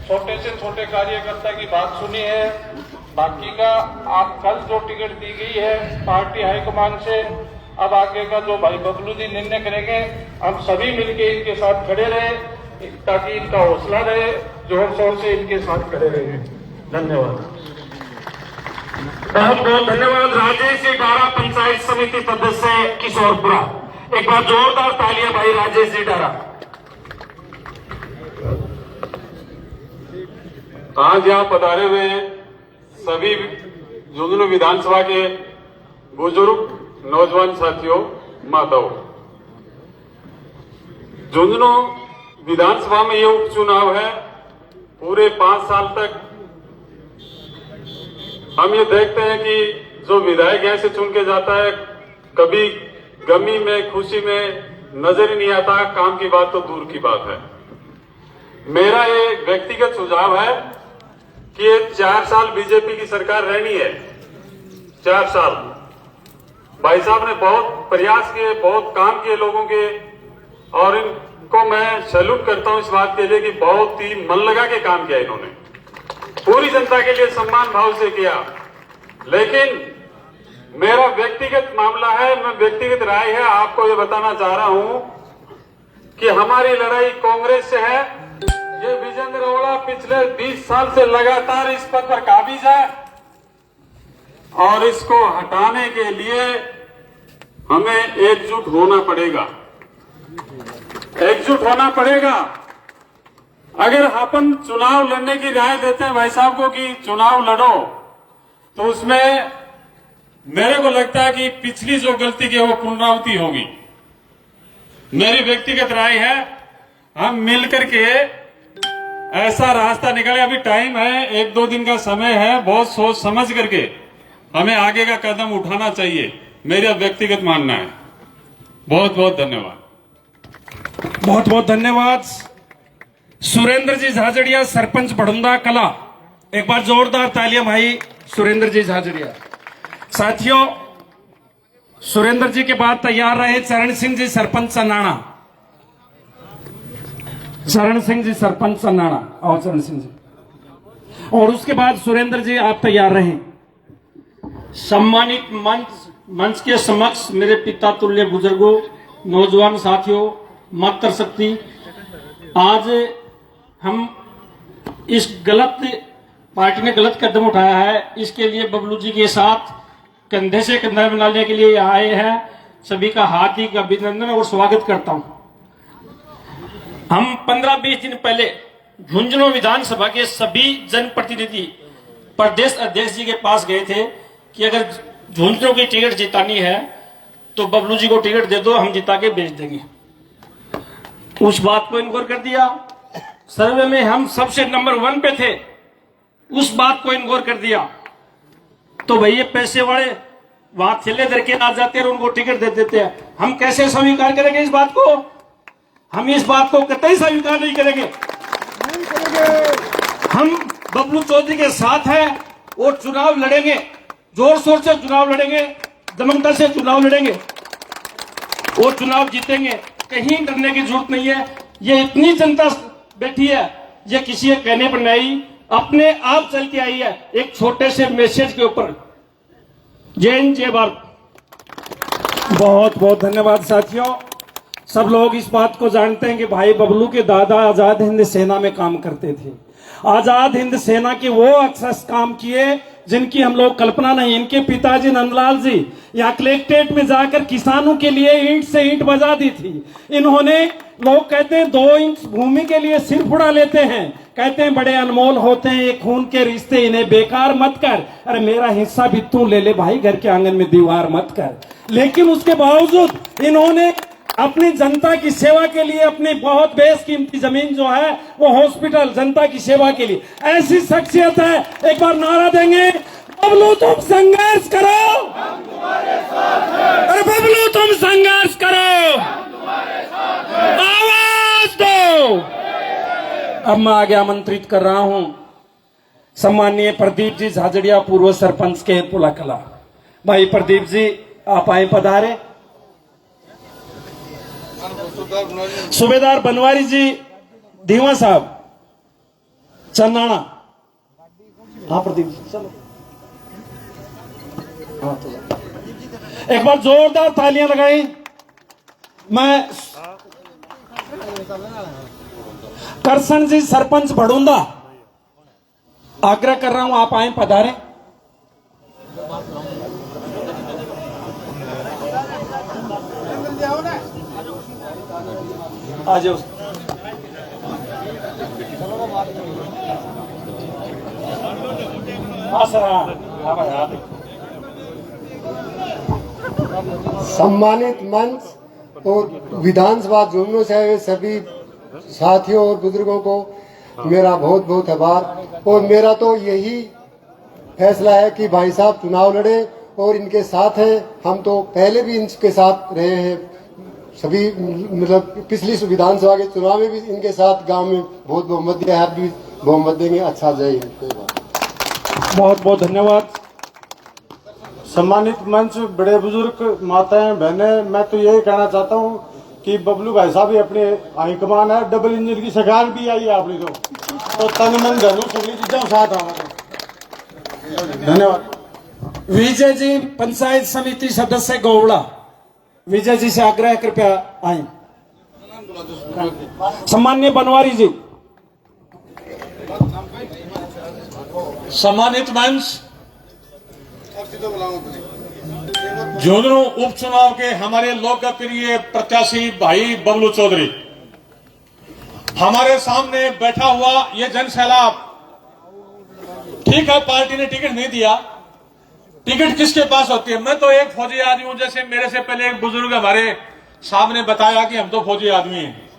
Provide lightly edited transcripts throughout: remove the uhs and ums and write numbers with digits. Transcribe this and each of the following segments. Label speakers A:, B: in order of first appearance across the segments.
A: छोटे से छोटे कार्यकर्ता की बात सुनी है। बाकी का आप कल जो टिकट दी गई है पार्टी हाईकमान से, अब आगे का जो भाई बबलू जी निर्णय करेंगे, हम सभी मिलके इनके साथ खड़े रहे ताकि इनका हौसला रहे, जोर शोर से इनके साथ खड़े रहे। धन्यवाद।
B: बहुत बहुत धन्यवाद। राजेश जी डारा, पंचायत समिति सदस्य किशोरपुरा। एक बार जोरदार तालियां भाई राजेश जी डारा।
C: आज यहाँ पधारे हुए सभी झुंझुनू विधानसभा के बुजुर्ग, नौजवान साथियों, माताओं, झुंझुनू विधानसभा में ये उपचुनाव है। पूरे 5 साल तक हम ये देखते हैं कि जो विधायक यहाँ से चुन के जाता है, कभी गमी में खुशी में नजर ही नहीं आता, काम की बात तो दूर की बात है। मेरा ये व्यक्तिगत सुझाव है कि ये 4 साल बीजेपी की सरकार रहनी है। 4 साल भाई साहब ने बहुत प्रयास किए, बहुत काम किए लोगों के, और इनको मैं सैल्यूट करता हूं इस बात के लिए कि बहुत ही मन लगा के काम किया इन्होंने, पूरी जनता के लिए सम्मान भाव से किया। लेकिन मेरा व्यक्तिगत मामला है, मैं व्यक्तिगत राय है, आपको ये बताना चाह रहा हूं कि हमारी लड़ाई कांग्रेस से है। ये विजेंद्र ओला पिछले 20 साल से लगातार इस पद पर काबिज है और इसको हटाने के लिए हमें एकजुट होना पड़ेगा, एकजुट होना पड़ेगा। अगर अपन चुनाव लड़ने की राय देते हैं भाई साहब को कि चुनाव लड़ो, तो उसमें मेरे को लगता है कि पिछली जो गलती की वो पुनरावृत्ति होगी। मेरी व्यक्तिगत राय है हम मिलकर के ऐसा रास्ता निकाले। अभी टाइम है, 1-2 दिन का समय है, बहुत सोच समझ करके हमें आगे का कदम उठाना चाहिए, मेरा व्यक्तिगत मानना है। बहुत बहुत धन्यवाद।
B: बहुत बहुत धन्यवाद। सुरेंद्र जी झाझड़िया, सरपंच बड़ुंदा कला। एक बार जोरदार तालियां भाई सुरेंद्र जी झाझड़िया। साथियों, सुरेंद्र जी के बाद तैयार रहे चरण सिंह जी, सरपंच सन्नाणा। चरण सिंह जी, सरपंच सन्नाणा, और चरण सिंह जी, और उसके बाद सुरेंद्र जी आप तैयार रहें। सम्मानित मंच के समक्ष मेरे पिता तुल्य बुजुर्गों, नौजवान साथियों, मातृशक्ति, आज हम इस गलत पार्टी ने गलत कदम उठाया है, इसके लिए बबलू जी के साथ कंधे से कंधा मिलाने के लिए आए हैं। सभी का हार्दिक अभिनंदन और स्वागत करता हूं। हम 15-20 दिन पहले झुंझुनू विधानसभा के सभी जनप्रतिनिधि प्रदेश अध्यक्ष जी के पास गए थे कि अगर झुंझुनू की टिकट जितानी है तो बबलू जी को टिकट दे दो, हम जिता के भेज देंगे। उस बात को इनकोर कर दिया। सर्वे में हम सबसे नंबर 1 पे थे, उस बात को इनकोर कर दिया। तो भैया पैसे वाले वहां थैले धर के आ जाते हैं और उनको टिकट दे देते हैं। हम कैसे स्वीकार करेंगे इस बात को? हम इस बात को कतई स्वीकार नहीं करेंगे। हम बबलू चौधरी के साथ हैं और चुनाव लड़ेंगे, जोर शोर से चुनाव लड़ेंगे, दमकता से चुनाव लड़ेंगे और चुनाव जीतेंगे। कहीं डरने की जरूरत नहीं है। ये इतनी जनता बैठी है, ये किसी के कहने पर नहीं, अपने आप चल के आई है एक छोटे से मैसेज के ऊपर। जय हिंद, जय भारत। बहुत बहुत धन्यवाद साथियों। सब लोग इस बात को जानते हैं कि भाई बबलू के दादा आजाद हिंद सेना में काम करते थे। आजाद हिंद सेना के वो अक्सर काम किए जिनकी हम लोग कल्पना नहीं। इनके पिताजी नंदलाल जी यहाँ कलेक्ट्रेट में जाकर किसानों के लिए ईंट से ईंट बजा दी थी। इन्होंने, लोग कहते हैं 2 इंच भूमि के लिए सिर फुड़ा लेते हैं, कहते हैं बड़े अनमोल होते हैं ये खून के रिश्ते, इन्हें बेकार मत कर। अरे मेरा हिस्सा भी तू ले ले भाई, घर के आंगन में दीवार मत कर। लेकिन उसके बावजूद इन्होंने अपनी जनता की सेवा के लिए अपनी बहुत बेशकीमती जमीन जो है वो हॉस्पिटल जनता की सेवा के लिए, ऐसी शख्सियत है। एक बार नारा देंगे, बबलू तुम संघर्ष करो, हम तुम्हारे साथ हैं। अरे बबलू तुम संघर्ष करो, हम तुम्हारे साथ हैं। आवाज दो। अब मैं आगे आमंत्रित कर रहा हूं सम्माननीय प्रदीप जी झाझड़िया, पूर्व सरपंच के पुला कला। भाई प्रदीप जी आप आए, पधारे। सूबेदार बनवारी जी धीमा साहब, चन्नाना। हाँ प्रदीप चलो, हाँ तो एक बार जोरदार तालियां लगाई। मैं करसन जी सरपंच भड़ूंदा आग्रह कर रहा हूं, आप आए पधारें। आ जाओ।
D: सम्मानित मंच और विधानसभा झुंझुनू से आए सभी साथियों और बुजुर्गों को मेरा बहुत बहुत आभार। और मेरा तो यही फैसला है कि भाई साहब चुनाव लड़े और इनके साथ हैं। हम तो पहले भी इनके साथ रहे हैं, सभी मतलब पिछली विधानसभा के चुनाव में भी इनके साथ गांव में बहुत बहुमत दिया है, भी बहुमत देंगे। अच्छा जय हिंद।
B: बहुत बहुत धन्यवाद।
E: सम्मानित मंच, बड़े बुजुर्ग, माताएं, बहनें, मैं तो यही कहना चाहता हूं कि बबलू भाई साहब भी अपने हाईकमान है, डबल इंजन की सरकार भी आई है आपने तो तन मन धन सभी चीजों साथ हमारे। धन्यवाद।
B: विजय जी पंचायत समिति सदस्य गोवड़ा, विजय जी से आग्रह कृपया आए। सम्मान्य बनवारी जी।
F: सम्मानित मंच, झुंझुनू उपचुनाव के हमारे लोकप्रिय प्रत्याशी भाई बबलू चौधरी हमारे सामने बैठा हुआ ये जन सैलाब। ठीक है, पार्टी ने टिकट नहीं दिया, टिकट किसके पास होती है? मैं तो एक फौजी आदमी हूं, जैसे मेरे से पहले एक बुजुर्ग हमारे साहब ने बताया कि हम तो फौजी आदमी हैं।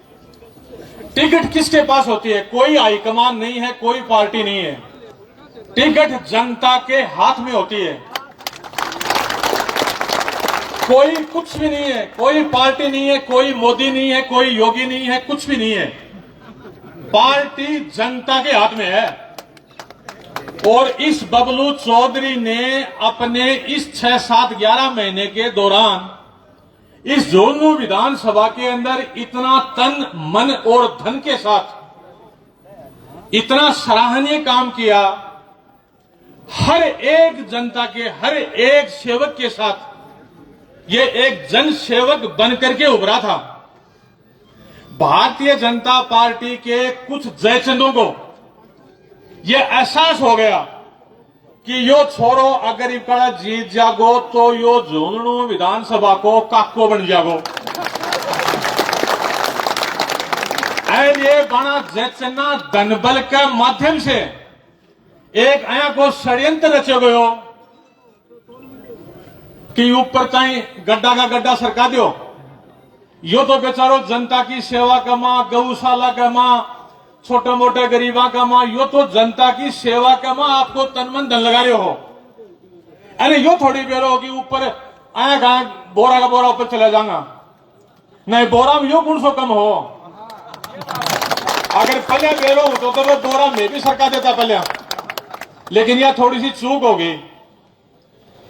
F: टिकट किसके पास होती है? कोई हाईकमान नहीं है, कोई पार्टी नहीं है, टिकट जनता के हाथ में होती है। कोई कुछ भी नहीं है, कोई पार्टी नहीं है, कोई मोदी नहीं है, कोई योगी नहीं है, कुछ भी नहीं है, पार्टी जनता के हाथ में है। और इस बबलू चौधरी ने अपने इस 6, 7, 11 महीने के दौरान इस झुंझुनू विधानसभा के अंदर इतना तन मन और धन के साथ इतना सराहनीय काम किया। हर एक जनता के, हर एक सेवक के साथ ये एक जन सेवक बनकर के उभरा था। भारतीय जनता पार्टी के कुछ जयचंदों को ये एहसास हो गया कि यो छोरो अगर इकड़ा जीत जागो तो यो झुंझुनू विधानसभा को काको बन जागो। ये बड़ा जयचन्ना धनबल के माध्यम से एक आया को षड्यंत्र रचे गयो कि ऊपर कहीं गड्ढा का गड्ढा सरका दो। यो तो बेचारो जनता की सेवा का मां, गौशाला का मां, छोटे मोटे गरीबा का मां, यो तो जनता की सेवा का मां आपको तन मन धन लगा रहे हो। अरे यो थोड़ी बेर हो कि ऊपर आया कहा बोरा का बोरा ऊपर चला जाऊंगा। नहीं, बोरा में यो कौन सो कम हो? अगर पहले बेरो तो बोरा में भी सरका देता पहले, लेकिन यह थोड़ी सी चूक हो गई।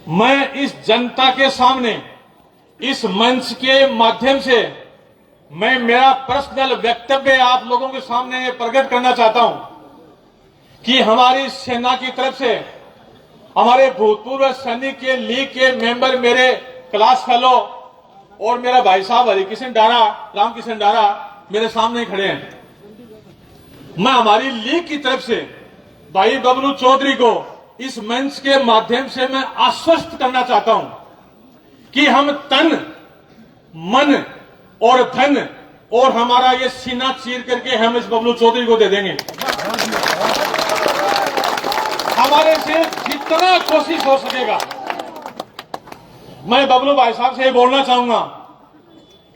F: मैं इस जनता के सामने, इस मंच के माध्यम से मैं मेरा पर्सनल वक्तव्य आप लोगों के सामने प्रकट करना चाहता हूं कि हमारी सेना की तरफ से हमारे भूतपूर्व सैनिक के लीग के मेंबर, मेरे क्लास फेलो और मेरा भाई साहब हरिकिशन डारा, रामकिशन डारा मेरे सामने खड़े हैं। मैं हमारी लीग की तरफ से भाई बबलू चौधरी को इस मंच के माध्यम से मैं आश्वस्त करना चाहता हूं कि हम तन, मन और धन और हमारा ये सीना चीर करके हम इस बबलू चौधरी को दे देंगे। हमारे से जितना कोशिश हो सकेगा। मैं बबलू भाई साहब से ये बोलना चाहूंगा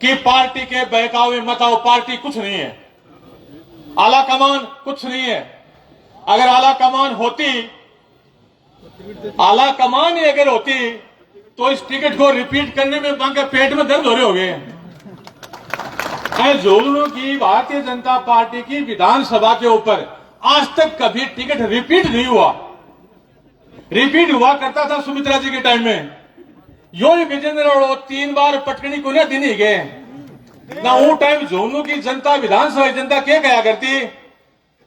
F: कि पार्टी के बहकावे मत आओ। पार्टी कुछ नहीं है, आला कमान कुछ नहीं है। अगर आला कमान ही अगर होती तो इस टिकट को रिपीट करने में बांके पेट में दर्द हो रहे हो गए। झुंझुनू की भारतीय जनता पार्टी की विधानसभा के ऊपर आज तक कभी टिकट रिपीट नहीं हुआ। रिपीट हुआ करता था सुमित्रा जी के टाइम में। यो ही विजेंद्र 3 बार पटकनी को दिन ही गए ना। वो टाइम झुंझुनू की जनता, विधानसभा जनता क्या कहा करती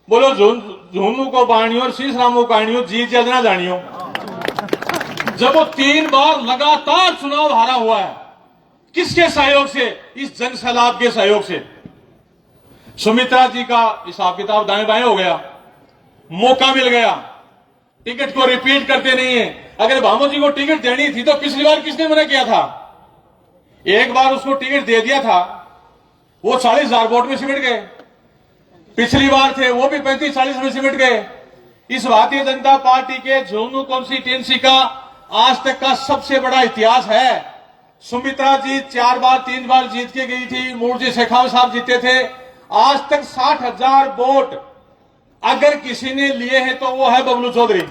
F: बोलो झुन्नू को बाणियो और शीश रामू काणियो जीत जलना जानियो। जब वो 3 बार लगातार चुनाव हारा हुआ है, किसके सहयोग से? इस जन सैलाब के सहयोग से। सुमित्रा जी का हिसाब किताब दाएं बाएं हो गया, मौका मिल गया, टिकट को रिपीट करते नहीं है। अगर भामो जी को टिकट देनी थी तो पिछली बार किसने मना किया था? एक बार उसको टिकट दे दिया था, वो 40,000 वोट में सिमट गए। पिछली बार थे वो भी 35-40 में सिमट गए। इस भारतीय जनता पार्टी के झुन्नू कॉन्स्टिट्यूंसी का आज तक का सबसे बड़ा इतिहास है। सुमित्रा जी 4 बार 3 बार जीत के गई थी, मूर्ति शेखावत साहब जीते थे। आज तक 60,000 वोट अगर किसी ने लिए हैं तो वो है बबलू चौधरी।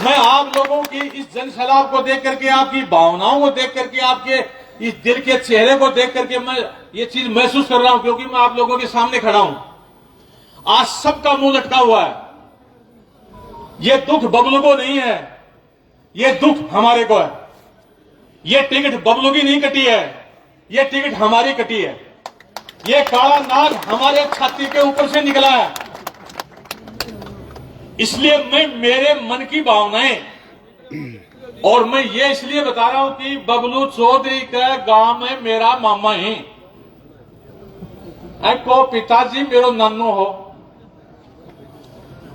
F: मैं आप लोगों की इस जन सैलाब को देख करके, आपकी भावनाओं को देख करके, आपके इस दिल के चेहरे को देख करके मैं ये चीज महसूस कर रहा हूं, क्योंकि मैं आप लोगों के सामने खड़ा हूं। आज सबका मुंह लटका हुआ है। ये दुख बबलू को नहीं है, ये दुख हमारे को है। ये टिकट बबलू की नहीं कटी है, ये टिकट हमारी कटी है। ये काला नाग हमारे छाती के ऊपर से निकला है। इसलिए मैं मेरे मन की भावनाएं, और मैं ये इसलिए बता रहा हूं कि बबलू चौधरी का गांव में मेरा मामा ही को पिताजी मेरो नानो हो।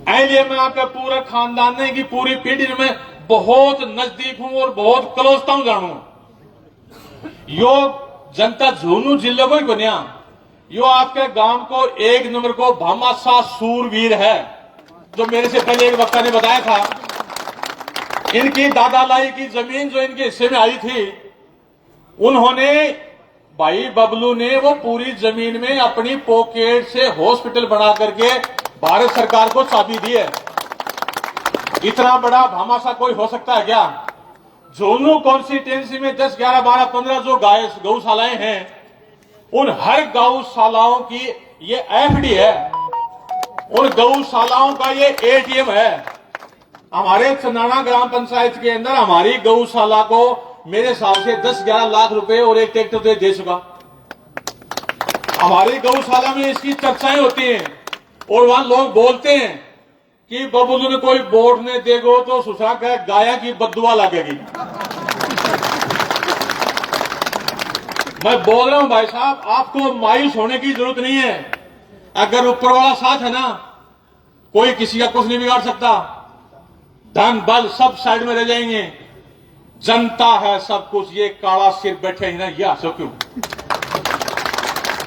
F: इसलिए मैं आपके पूरे खानदान ने की पूरी पीढ़ी में बहुत नजदीक हूं और बहुत क्लोजता हूं जानू। यो जनता झुन्नू जिले को ही बनिया, यो आपके गांव को 1 नंबर को भामाशाह सूरवीर है, जो मेरे से पहले एक वक्ता ने बताया था। इनकी दादा लाई की जमीन जो इनके हिस्से में आई थी, उन्होंने भाई बबलू ने वो पूरी जमीन में अपनी पॉकेट से हॉस्पिटल बना करके भारत सरकार को चाबी दी है। इतना बड़ा भामाशाह कोई हो सकता है क्या? झुन्नू कॉन्स्टिट्यूंसी में 10, 11, 12, 15 जो गौशालाएं हैं, उन हर गौशालाओं की ये एफडी है, उन गौशालाओं का ये एटीएम है। हमारे चंदाना ग्राम पंचायत के अंदर हमारी गौशाला को मेरे हिसाब से 10-11 लाख रुपए और एक ट्रैक्टर दे चुका। हमारी गौशाला में इसकी चर्चाएं होती हैं और वहां लोग बोलते हैं कि बबलू ने कोई वोट नहीं देगो तो सुसरा का गाया की बददुआ लगेगी। मैं बोल रहा हूं भाई साहब, आपको मायूस होने की जरूरत नहीं है। अगर ऊपर वाला साथ है ना, कोई किसी का कुछ नहीं बिगाड़ सकता। धन बल सब साइड में रह जाएंगे, जनता है सब कुछ। ये काला सिर बैठे ही ना, यह सो क्यों?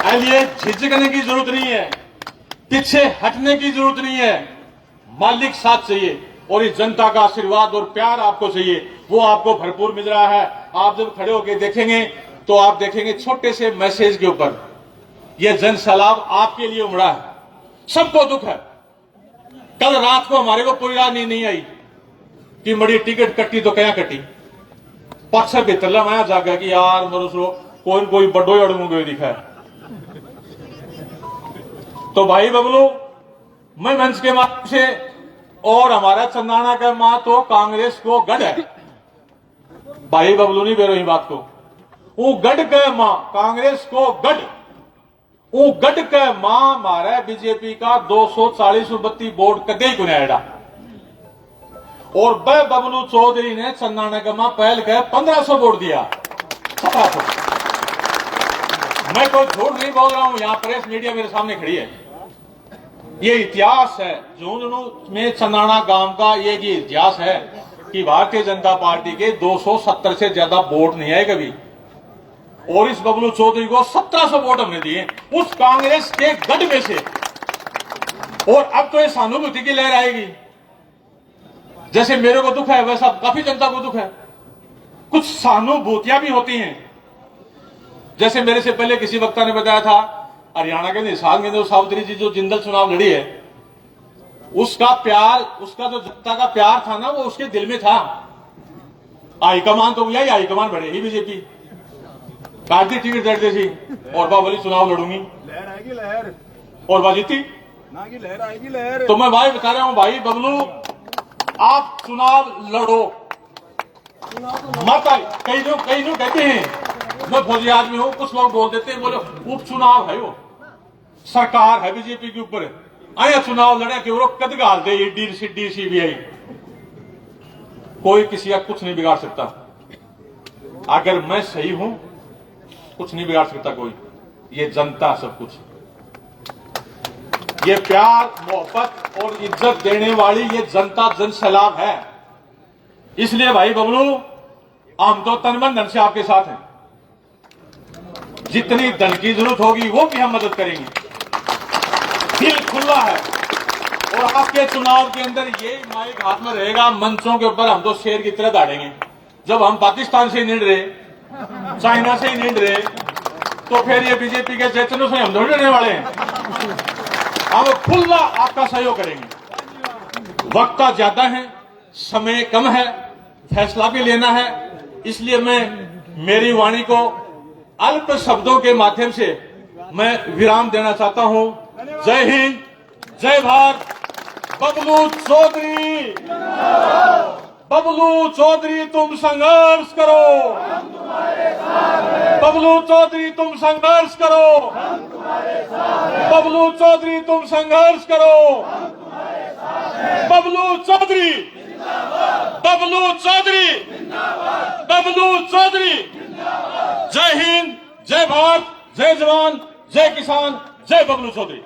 F: इसलिए झिझकने की जरूरत नहीं है, पीछे हटने की जरूरत नहीं है। मालिक साथ चाहिए और इस जनता का आशीर्वाद और प्यार आपको चाहिए, वो आपको भरपूर मिल रहा है। आप जब खड़े होकर देखेंगे तो आप देखेंगे छोटे से मैसेज के ऊपर यह जन सैलाब आपके लिए उमड़ा है। सबको दुख है। कल रात को हमारे को पूरी रात नींद नहीं आई कि मड़ी टिकट कटी तो क्या कटी। पक्ष भीतर लमाया जागा कि यार मरुसरो कोई बड़ो अड़मू गए दिखा है। तो भाई बबलू, मैं मंच के माध्यम से और हमारा चंदाना का मां तो कांग्रेस को गढ़ है। भाई बबलू नहीं बेरो ही बात को, वो गढ़ के मां कांग्रेस को गढ़, वो गढ़ के मां मारे बीजेपी का 240-32 वोट कदे ही गुनेड़ा। और वह बबलू चौधरी ने चंदाना का मां पहल के 1500 वोट दिया। 1700। मैं कोई झूठ नहीं बोल रहा हूं, यहां प्रेस मीडिया मेरे सामने खड़ी है। ये इतिहास है झुन्नू में चंदाना गांव का, ये इतिहास है कि भारतीय जनता पार्टी के 270 से ज्यादा वोट नहीं आए कभी, और इस बबलू चौधरी को 1700 वोट हमने दिए उस कांग्रेस के गढ़ में से। और अब तो ये सहानुभूति की लहर आएगी। जैसे मेरे को दुख है वैसा काफी जनता को दुख है। कुछ सहानुभूतियां भी होती हैं। जैसे मेरे से पहले किसी वक्ता ने बताया था, हरियाणा के निशान के अंदर सावित्री जी जो जिंदल चुनाव लड़ी है, उसका प्यार, उसका जो जनता का प्यार था ना, वो उसके दिल में था। हाईकमान तो यही हाईकमान बने ही बीजेपी पार्टी टिकट देते थी और बाबली चुनाव लड़ूंगी,
E: लहर आएगी लहर,
F: और बाजीती
E: ना की लहर आएगी लहर।
F: तो मैं भाई बता रहा हूं, भाई बबलू आप चुनाव लड़ो मत। कई लोग कहते हैं मैं फौजी आदमी हूं, कुछ लोग बोल देते हैं बोले उपचुनाव है वो। सरकार है बीजेपी के ऊपर, आया चुनाव लड़े कि वो कद गाल दे डी सीबीआई, कोई किसी का कुछ नहीं बिगाड़ सकता। अगर मैं सही हूं कुछ नहीं बिगाड़ सकता कोई, ये जनता सब कुछ, ये प्यार मोहब्बत और इज्जत देने वाली ये जनता जन सैलाब है। इसलिए भाई बबलू, हम तो तन मन धन से आपके साथ हैं, जितनी धन की जरूरत होगी वो भी हम मदद करेंगे, दिल खुला है। और आपके चुनाव के अंदर ये माइक हाथ में रहेगा, मंचों के ऊपर हम तो शेर की तरह दौड़ेंगे। जब हम पाकिस्तान से निड़ रहे, चाइना से ही निड़ रहे, तो फिर ये बीजेपी के चैतन्यों से हम दौड़ लेने वाले हैं। हम खुला आपका सहयोग करेंगे। वक्त ज्यादा है, समय कम है, फैसला भी लेना है, इसलिए मैं मेरी वाणी को अल्प शब्दों के माध्यम से मैं विराम देना चाहता हूं। जय हिंद, जय भारत। बबलू चौधरी, बबलू चौधरी तुम संघर्ष करो, बबलू चौधरी तुम संघर्ष करो, बबलू चौधरी तुम संघर्ष करो, बबलू चौधरी, बबलू चौधरी, बबलू चौधरी। जय हिंद, जय भारत, जय जवान, जय किसान, जय बबलू चौधरी।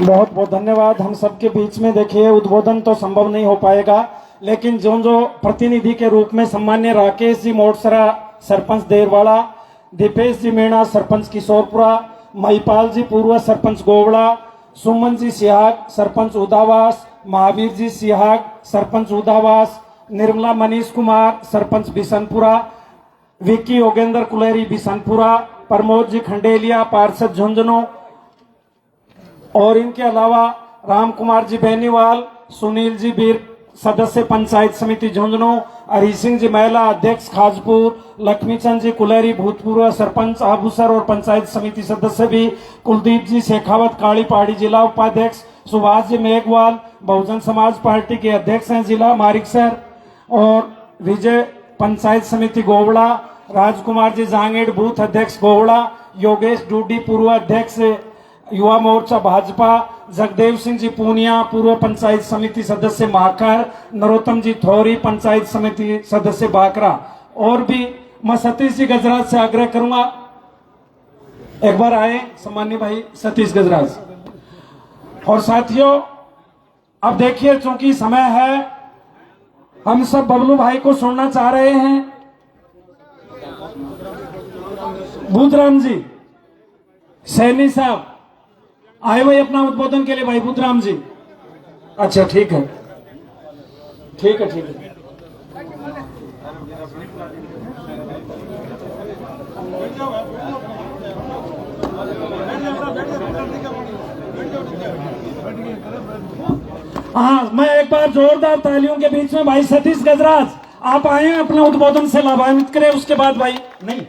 G: बहुत बहुत धन्यवाद। हम सबके बीच में देखिए उद्बोधन तो संभव नहीं हो पाएगा, लेकिन जो प्रतिनिधि के रूप में सम्मान्य राकेश जी मोटसरा सरपंच देरवाड़ा, दीपेश जी मीणा सरपंच किशोरपुरा, महिपाल जी पूर्व सरपंच गोवड़ा, सुमन जी सिहाग सरपंच उदावास, महावीर जी सिहाग सरपंच उदावास, निर्मला मनीष कुमार सरपंच बिशनपुरा, विक्की योगेंद्र कुलेरी बिशनपुरा, प्रमोद जी खंडेलिया पार्षद झुंझुनू, और इनके अलावा राम कुमार जी बेनीवाल, सुनील जी बीर सदस्य पंचायत समिति झुंझुनू, हरी सिंह जी महिला अध्यक्ष खाजपुर, लक्ष्मीचंद जी कुलेरी भूतपूर्व सरपंच आबूसर और पंचायत समिति सदस्य भी, कुलदीप जी शेखावत काली पहाड़ी जिला उपाध्यक्ष, सुभाष जी मेघवाल बहुजन समाज पार्टी के अध्यक्ष हैं जिला मारिकसर, और विजय पंचायत समिति गोवड़ा, राजकुमार जी जांगेड़ बूथ अध्यक्ष गोवड़ा, योगेश डूडी पूर्व अध्यक्ष युवा मोर्चा भाजपा, जगदेव सिंह जी पूनिया पूर्व पंचायत समिति सदस्य महाकर, नरोत्तम जी थोरी पंचायत समिति सदस्य बाकरा, और भी मैं सतीश जी गजराज से आग्रह करूंगा एक बार आए सम्मान्य भाई सतीश गजराज। और साथियों अब देखिए चूंकि समय है, हम सब बबलू भाई को सुनना चाह रहे हैं। बुधराम जी, सैनी साहब आए भाई अपना उद्बोधन के लिए। भाई बुधराम जी, अच्छा ठीक है, ठीक है, ठीक है। हाँ, मैं एक बार जोरदार तालियों के बीच में भाई सतीश गजराज आप आए हैं, अपना उद्बोधन से लाभान्वित करें, उसके बाद भाई नहीं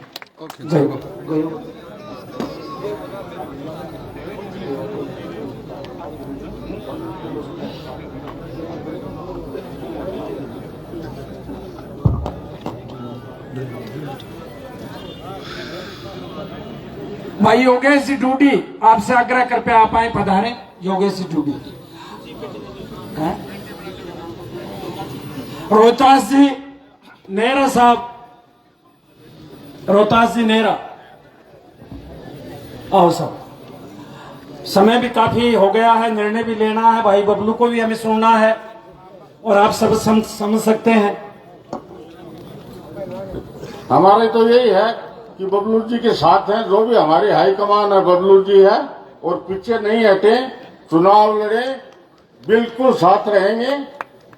G: भाई योगेश जी डूडी आपसे आग्रह कर पे आप आए, पधारें योगेश जी डूडी। रोहतास जी नेहरा साहब, रोहतास जी नेहरा आओ साहब। समय भी काफी हो गया है, निर्णय भी लेना है, भाई बबलू को भी हमें सुनना है, और आप सब समझ सकते हैं।
E: हमारे तो यही है कि बबलू जी के साथ हैं, जो भी हमारी हाईकमान है बबलू जी है, और पीछे नहीं हटे, चुनाव लड़े, बिल्कुल साथ रहेंगे,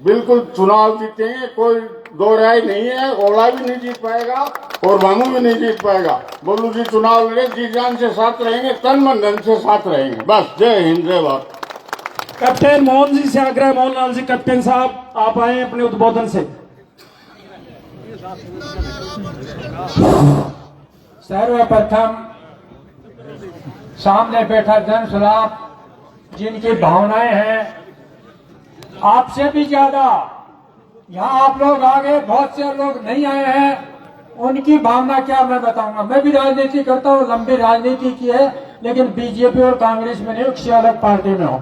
E: बिल्कुल चुनाव जीतेंगे, कोई दो राय नहीं है। ओला भी नहीं जीत पाएगा और मामू भी नहीं जीत पाएगा। बबलू जी चुनाव लड़े, जी जान से साथ रहेंगे, तन मन धन से साथ रहेंगे। बस जय हिंद, जय भारत।
G: कैप्टन मोहन जी से आग्रह, मोहनलाल जी कैप्टन साहब आप आए अपने उद्बोधन से।
H: सर्वप्रथम सामने बैठा जन सलाब जिनकी भावनाएं हैं, आपसे भी ज्यादा यहाँ आप लोग आगे, बहुत से लोग नहीं आए हैं, उनकी भावना क्या मैं बताऊंगा। मैं भी राजनीति करता हूँ, लंबी राजनीति की है, लेकिन बीजेपी और कांग्रेस में नहीं, किसी अलग पार्टी में हूँ।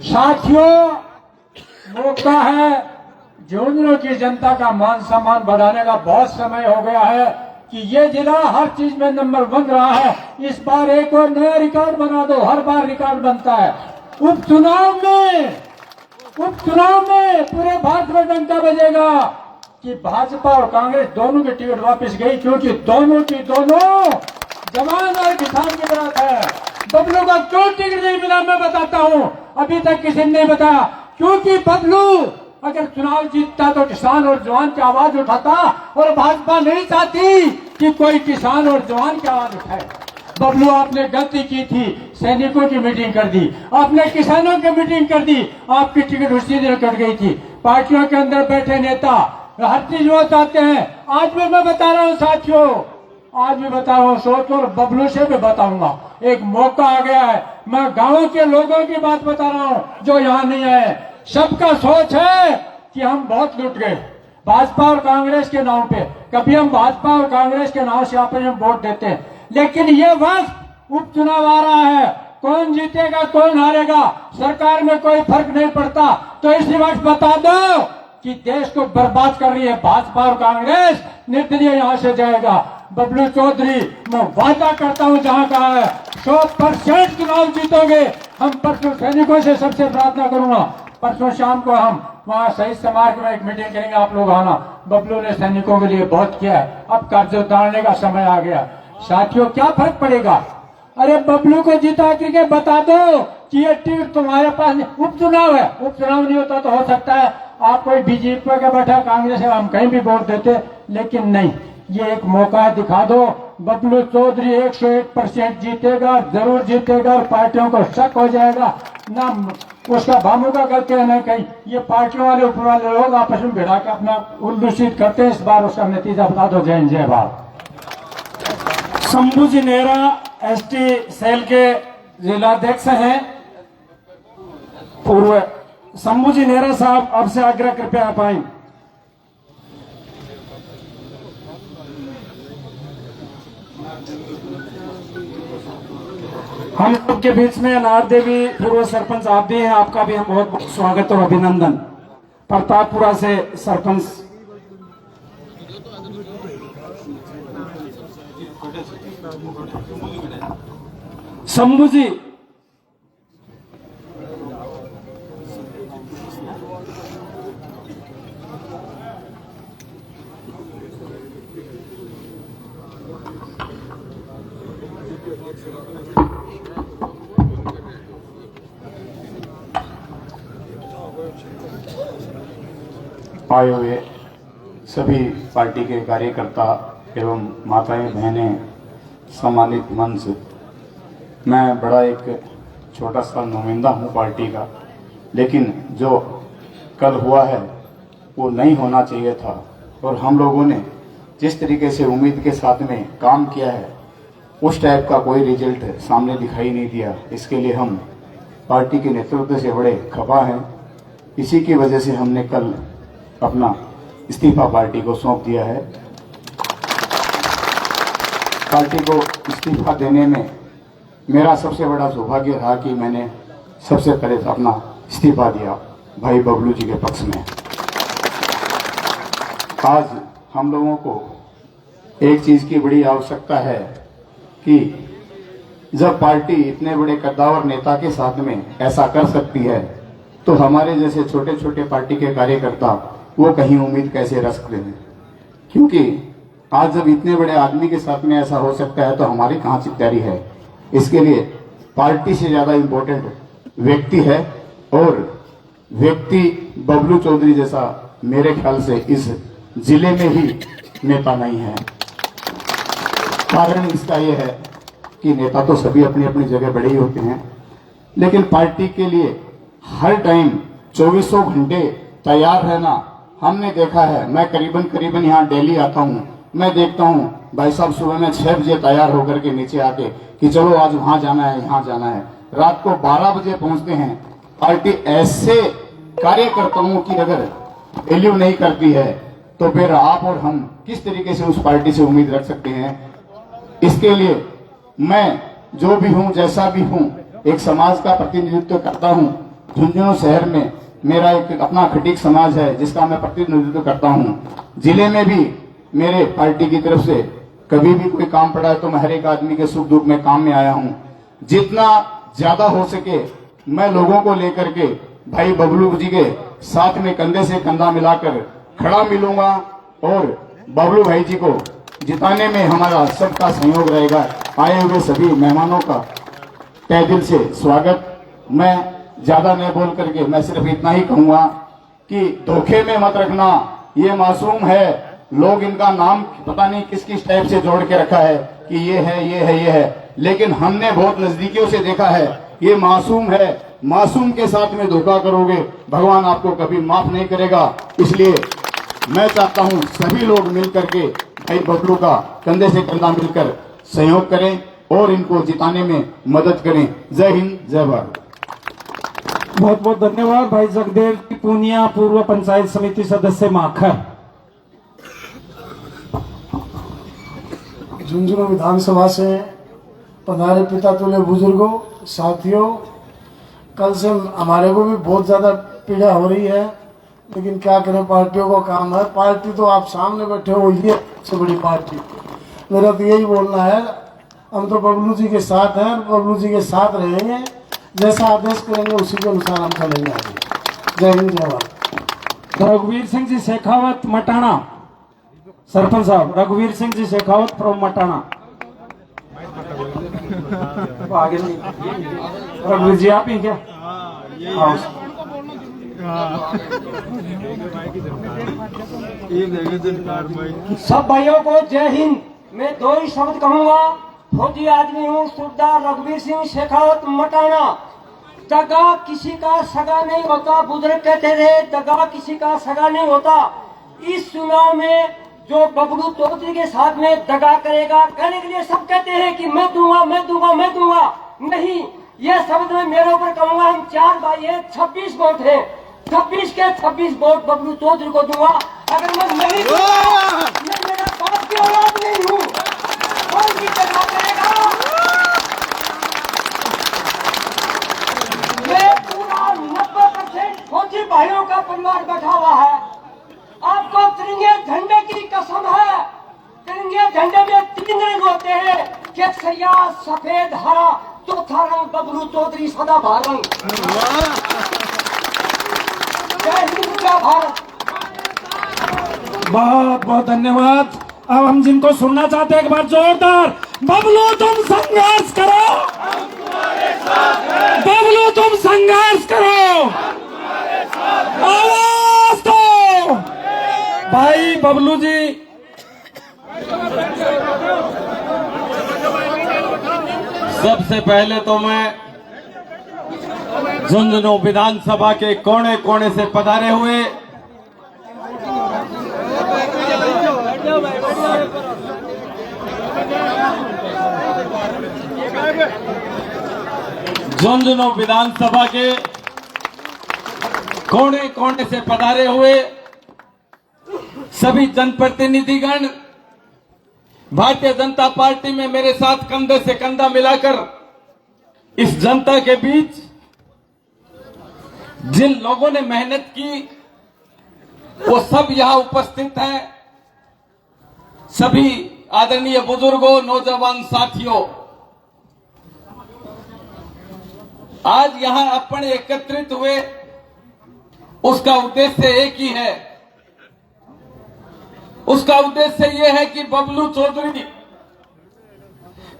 H: साथियों, मौका है झुंझुनू की जनता का मान सम्मान बढ़ाने का। बहुत समय हो गया है कि ये जिला हर चीज में नंबर 1 रहा है। इस बार एक और नया रिकॉर्ड बना दो। हर बार रिकॉर्ड बनता है। उपचुनाव में पूरे भारत में डंका बजेगा कि भाजपा और कांग्रेस दोनों की टिकट वापस गई, क्योंकि दोनों की दोनों जवान और किसान की तरफ है। बबलू का क्यों टिकट नहीं मिला मैं बताता हूँ, अभी तक किसी ने नहीं बताया। क्योंकि बबलू अगर चुनाव जीतता तो किसान और जवान की आवाज उठाता, और भाजपा नहीं चाहती कि कोई किसान और जवान की आवाज उठाए। बबलू, आपने गलती की थी, सैनिकों की मीटिंग कर दी, आपने किसानों की मीटिंग कर दी, आपकी टिकट उसी दिन कट गई थी। पार्टियों के अंदर बैठे नेता हर चीज वो चाहते हैं। आज भी मैं बता रहा हूँ साथियों, आज भी बता रहा हूँ, सोचो, और बबलू से भी बताऊंगा। एक मौका आ गया है। मैं गाँव के लोगों की बात बता रहा हूँ जो यहाँ नहीं आए। सबका सोच है कि हम बहुत लुट गए भाजपा और कांग्रेस के नाम पे। कभी हम भाजपा और कांग्रेस के नाम से आपस में वोट देते हैं, लेकिन ये वक्त उपचुनाव आ रहा है। कौन जीतेगा कौन हारेगा सरकार में कोई फर्क नहीं पड़ता। तो इसी वक्त बता दो कि देश को बर्बाद कर रही है भाजपा और कांग्रेस, निर्दलीय यहाँ से जाएगा। बबलू चौधरी, मैं वादा करता हूँ जहाँ कहा है 100% चुनाव जीतोगे। हम परसों सैनिकों से सबसे प्रार्थना करूंगा, परसों शाम को हम वहाँ शहीद समाज में एक मीटिंग करेंगे, आप लोग आना। बबलू ने सैनिकों के लिए बहुत किया है, अब कर्ज उतारने का समय आ गया। साथियों, क्या फर्क पड़ेगा? अरे बबलू को जिता करके बता दो कि ये टिकट तुम्हारे पास नहीं। उपचुनाव है, उपचुनाव नहीं होता तो हो सकता है आप कोई बीजेपी का बैठा, कांग्रेस है, हम कहीं भी वोट देते, लेकिन नहीं, ये एक मौका है, दिखा दो। बबलू चौधरी 101% जीतेगा, जरूर जीतेगा, और पार्टियों को शक हो जाएगा ना, उसका भामू का गलती है नहीं कहीं। ये पार्टियों वाले ऊपर वाले लोग आपस में भिड़ा के अपना उल्लूषित करते हैं। इस बार उसका नतीजा बता दो। जय हिंद, जय भारत।
G: शंभू जी नेहरा एसटी सेल के जिलाध्यक्ष हैं। पूर्व शंभू जी नेहरा साहब, आपसे आग्रह कृपया आप आए। हम लोग के बीच में अनार देवी पूर्व सरपंच आप भी हैं, आपका भी हम बहुत बहुत स्वागत और अभिनंदन। प्रतापपुरा से सरपंच शंभू जी,
I: आए हुए सभी पार्टी के कार्यकर्ता एवं माताएं बहनें, सम्मानित मंच, मैं बड़ा एक छोटा सा नुमाइंदा हूं पार्टी का, लेकिन जो कल हुआ है वो नहीं होना चाहिए था। और हम लोगों ने जिस तरीके से उम्मीद के साथ में काम किया है उस टाइप का कोई रिजल्ट सामने दिखाई नहीं दिया। इसके लिए हम पार्टी के नेतृत्व से बड़े खफा हैं। इसी की वजह से हमने कल अपना इस्तीफा पार्टी को सौंप दिया है। पार्टी को इस्तीफा देने में मेरा सबसे बड़ा सौभाग्य रहा कि मैंने सबसे पहले अपना इस्तीफा दिया भाई बबलू जी के पक्ष में। आज हम लोगों को एक चीज की बड़ी आवश्यकता है कि जब पार्टी इतने बड़े कद्दावर नेता के साथ में ऐसा कर सकती है तो हमारे जैसे छोटे छोटे पार्टी के कार्यकर्ता वो कहीं उम्मीद कैसे रख सकते हैं। क्योंकि आज जब इतने बड़े आदमी के साथ में ऐसा हो सकता है तो हमारी कहाँ तैयारी है। इसके लिए पार्टी से ज्यादा इम्पोर्टेंट व्यक्ति है, और व्यक्ति बबलू चौधरी जैसा मेरे ख्याल से इस जिले में ही नेता नहीं है। कारण इसका यह है कि नेता तो सभी अपनी अपनी जगह बड़े ही होते हैं, लेकिन पार्टी के लिए हर टाइम 24 घंटे तैयार रहना हमने देखा है। मैं करीबन यहाँ डेली आता हूँ, मैं देखता हूँ भाई साहब सुबह में 6 बजे तैयार होकर के नीचे आके कि चलो आज वहां जाना है, यहाँ जाना है, रात को 12 बजे पहुंचते हैं। पार्टी ऐसे कार्यकर्ताओं की अगर वैल्यू नहीं करती है तो फिर आप और हम किस तरीके से उस पार्टी से उम्मीद रख सकते हैं। इसके लिए मैं जो भी हूं, जैसा भी हूं, एक समाज का प्रतिनिधित्व करता हूं। झुंझुनू शहर में मेरा एक अपना खटीक समाज है जिसका मैं प्रतिनिधित्व करता हूं। जिले में भी मेरे पार्टी की तरफ से कभी भी कोई काम पड़ा है तो मैं हर एक आदमी के सुख दुख में काम में आया हूं। जितना ज्यादा हो सके मैं लोगों को लेकर के भाई बबलू जी के साथ में कंधे से कंधा मिलाकर खड़ा मिलूंगा और बबलू भाई जी को जिताने में हमारा सबका सहयोग रहेगा। आए हुए सभी मेहमानों का तहे दिल से स्वागत। मैं ज्यादा नहीं बोल करके मैं सिर्फ इतना ही कहूंगा कि धोखे में मत रखना, ये मासूम है। लोग इनका नाम पता नहीं किस किस टाइप से जोड़ के रखा है कि ये है, ये है, ये है, लेकिन हमने बहुत नजदीकियों से देखा है ये मासूम है। मासूम के साथ में धोखा करोगे भगवान आपको कभी माफ नहीं करेगा। इसलिए मैं चाहता हूं सभी लोग मिल करके भाई बबलू का कंधे से कंधा मिलकर सहयोग करें और इनको जिताने में मदद करें। जय हिंद, जय भारत।
G: बहुत बहुत धन्यवाद भाई जगदेव पूनिया, पूर्व पंचायत समिति सदस्य माखर।
J: झुंझुनू विधानसभा से पधारे पिता तुल्य बुजुर्गों, साथियों, कल से हमारे को भी बहुत ज्यादा पीड़ा हो रही है, लेकिन क्या करें, पार्टियों का काम है। पार्टी तो आप सामने बैठे हो, ये सबसे बड़ी पार्टी। मेरा तो यही बोलना है, हम तो बबलू जी के साथ हैं, बबलू जी के साथ रहेंगे, जैसा आदेश करेंगे उसी के अनुसार हम चलेंगे आगे। जय हिंद, जय भारत।
G: रघुवीर सिंह जी शेखावत मटाना, सरपंच साहब रघुवीर सिंह जी शेखावत फ्रॉम मटाना। आगे नहीं, रघुवीर जी आप ही क्या? हाँ।
K: सब भाइयों को जय हिंद। मैं दो ही शब्द कहूंगा। फौजी आदमी हूँ, सरदार रघुवीर सिंह शेखावत मटाना। दगा किसी का सगा नहीं होता, बुजुर्ग कहते रहे दगा किसी का सगा नहीं होता। इस चुनाव में जो बबलू चौधरी के साथ में दगा करेगा, कहने के लिए सब कहते हैं कि मैं दूंगा, मैं दूंगा, मैं दूंगा। नहीं, ये शब्द मैं मेरे ऊपर कहूंगा। हम 4 भाई हैं, 26 वोट है, 26 के 26 वोट बबलू चौधरी को दूंगा। अगर मैं नहीं दूंगा, मैं मेरा बाप की औलाद नहीं हूँ। कौन सी दगा करेगा? मैं पूरा 90% फौजी भाइयों का परिवार बैठा हुआ है। आपको तिरंगे झंडे की कसम है, तिरंगे झंडे में 3 रंग होते हैं, केसरिया, सफेद, हरा, चौथा रंग बबलू चौधरी सदाबहार रंग। जय हिंद, जय भारत।
G: बहुत बहुत धन्यवाद। अब हम जिनको सुनना चाहते हैं एक बार जोरदार, बबलू तुम संघर्ष करो, बबलू तुम संघर्ष करो, आवाज दो भाई बबलू जी।
F: सबसे पहले तो मैं झुंझुनू विधानसभा के कोने कोने से पधारे हुए झुंझुनू विधानसभा के कोने कोने से पधारे हुए सभी जनप्रतिनिधिगण, भारतीय जनता पार्टी में मेरे साथ कंधे से कंधा मिलाकर इस जनता के बीच जिन लोगों ने मेहनत की वो सब यहां उपस्थित हैं। सभी आदरणीय बुजुर्गों, नौजवान साथियों, आज यहां अपन एकत्रित हुए उसका उद्देश्य एक ही है। उसका उद्देश्य यह है कि बबलू चौधरी,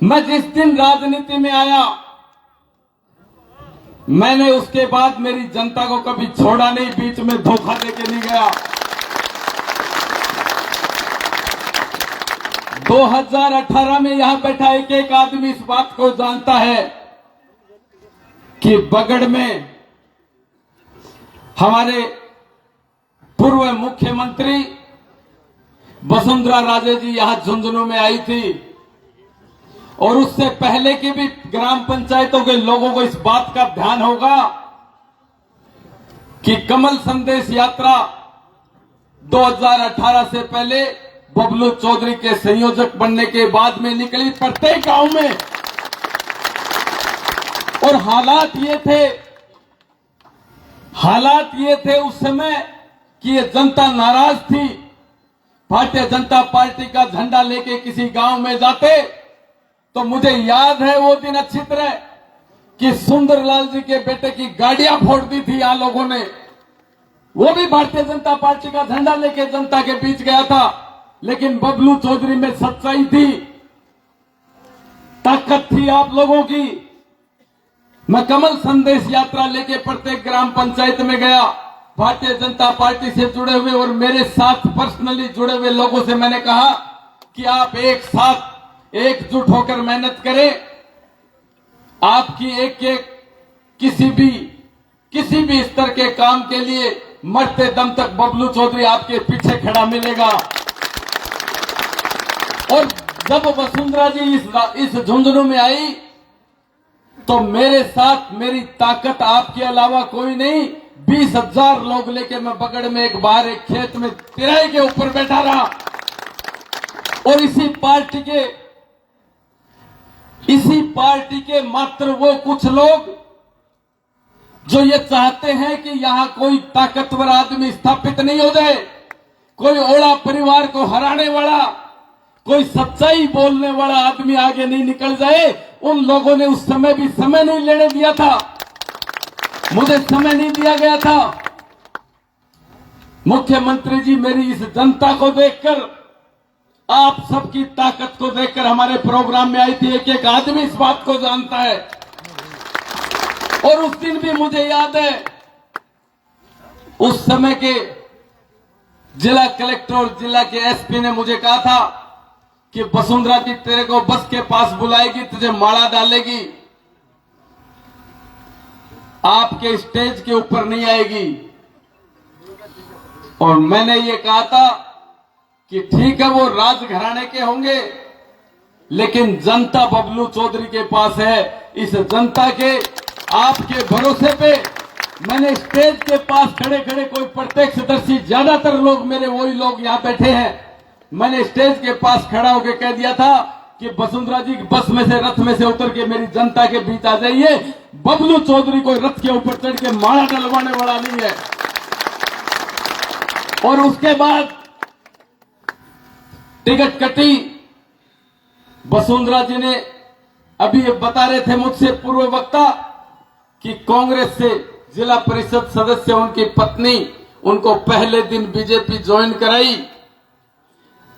F: मैं जिस दिन राजनीति में आया मैंने उसके बाद मेरी जनता को कभी छोड़ा नहीं, बीच में धोखा देके नहीं गया। 2018 में यहां बैठा एक एक आदमी इस बात को जानता है कि बगड़ में हमारे पूर्व मुख्यमंत्री वसुंधरा राजे जी यहां झुंझुनू में आई थी और उससे पहले की भी ग्राम पंचायतों के लोगों को इस बात का ध्यान होगा कि कमल संदेश यात्रा 2018 से पहले बबलू चौधरी के संयोजक बनने के बाद में निकली प्रत्येक गांव में, और हालात ये थे उस समय कि ये जनता नाराज थी। भारतीय जनता पार्टी का झंडा लेके किसी गांव में जाते तो मुझे याद है वो दिन अच्छी तरह कि सुंदरलाल जी के बेटे की गाड़ियां फोड़ दी थी यहाँ लोगों ने। वो भी भारतीय जनता पार्टी का झंडा लेके जनता के बीच गया था, लेकिन बबलू चौधरी में सच्चाई थी, ताकत थी आप लोगों की। मैं कमल संदेश यात्रा लेके प्रत्येक ग्राम पंचायत में गया, भारतीय जनता पार्टी से जुड़े हुए और मेरे साथ पर्सनली जुड़े हुए लोगों से मैंने कहा कि आप एक साथ एकजुट होकर मेहनत करें। आपकी एक किसी भी स्तर के काम के लिए मरते दम तक बबलू चौधरी आपके पीछे खड़ा मिलेगा। और जब वसुंधरा जी इस झुंझुनू में आई तो मेरे साथ मेरी ताकत आपके अलावा कोई नहीं, 20,000 लोग लेके मैं बगड़ में एक बार एक खेत में तिराई के ऊपर बैठा रहा। और इसी पार्टी के मात्र वो कुछ लोग जो ये चाहते हैं कि यहां कोई ताकतवर आदमी स्थापित नहीं हो जाए, कोई ओला परिवार को हराने वाला, कोई सच्चाई बोलने वाला आदमी आगे नहीं निकल जाए। उन लोगों ने उस समय भी समय नहीं लेने दिया था, मुझे समय नहीं दिया गया था। मुख्यमंत्री जी मेरी इस जनता को देखकर, आप सबकी ताकत को देखकर हमारे प्रोग्राम में आई थी। एक एक आदमी इस बात को जानता है। और उस दिन भी मुझे याद है, उस समय के जिला कलेक्टर और जिला के एसपी ने मुझे कहा था कि वसुंधरा जी तेरे को बस के पास बुलाएगी, तुझे माला डालेगी, आपके स्टेज के ऊपर नहीं आएगी। और मैंने ये कहा था कि ठीक है वो राजघराने के होंगे, लेकिन जनता बबलू चौधरी के पास है। इस जनता के आपके भरोसे पे मैंने स्टेज के पास खड़े खड़े, कोई प्रत्यक्षदर्शी, ज्यादातर लोग मेरे वही लोग यहां बैठे हैं, मैंने स्टेज के पास खड़ा होकर कह दिया था कि वसुंधरा जी बस में से, रथ में से उतर के मेरी जनता के बीच आ जाइए। बबलू चौधरी कोई रथ के ऊपर चढ़ के माला डलवाने वाला नहीं है। और उसके बाद टिकट कटी, वसुंधरा जी ने अभी ये बता रहे थे मुझसे पूर्व वक्ता कि कांग्रेस से जिला परिषद सदस्य उनकी पत्नी, उनको पहले दिन बीजेपी ज्वाइन कराई।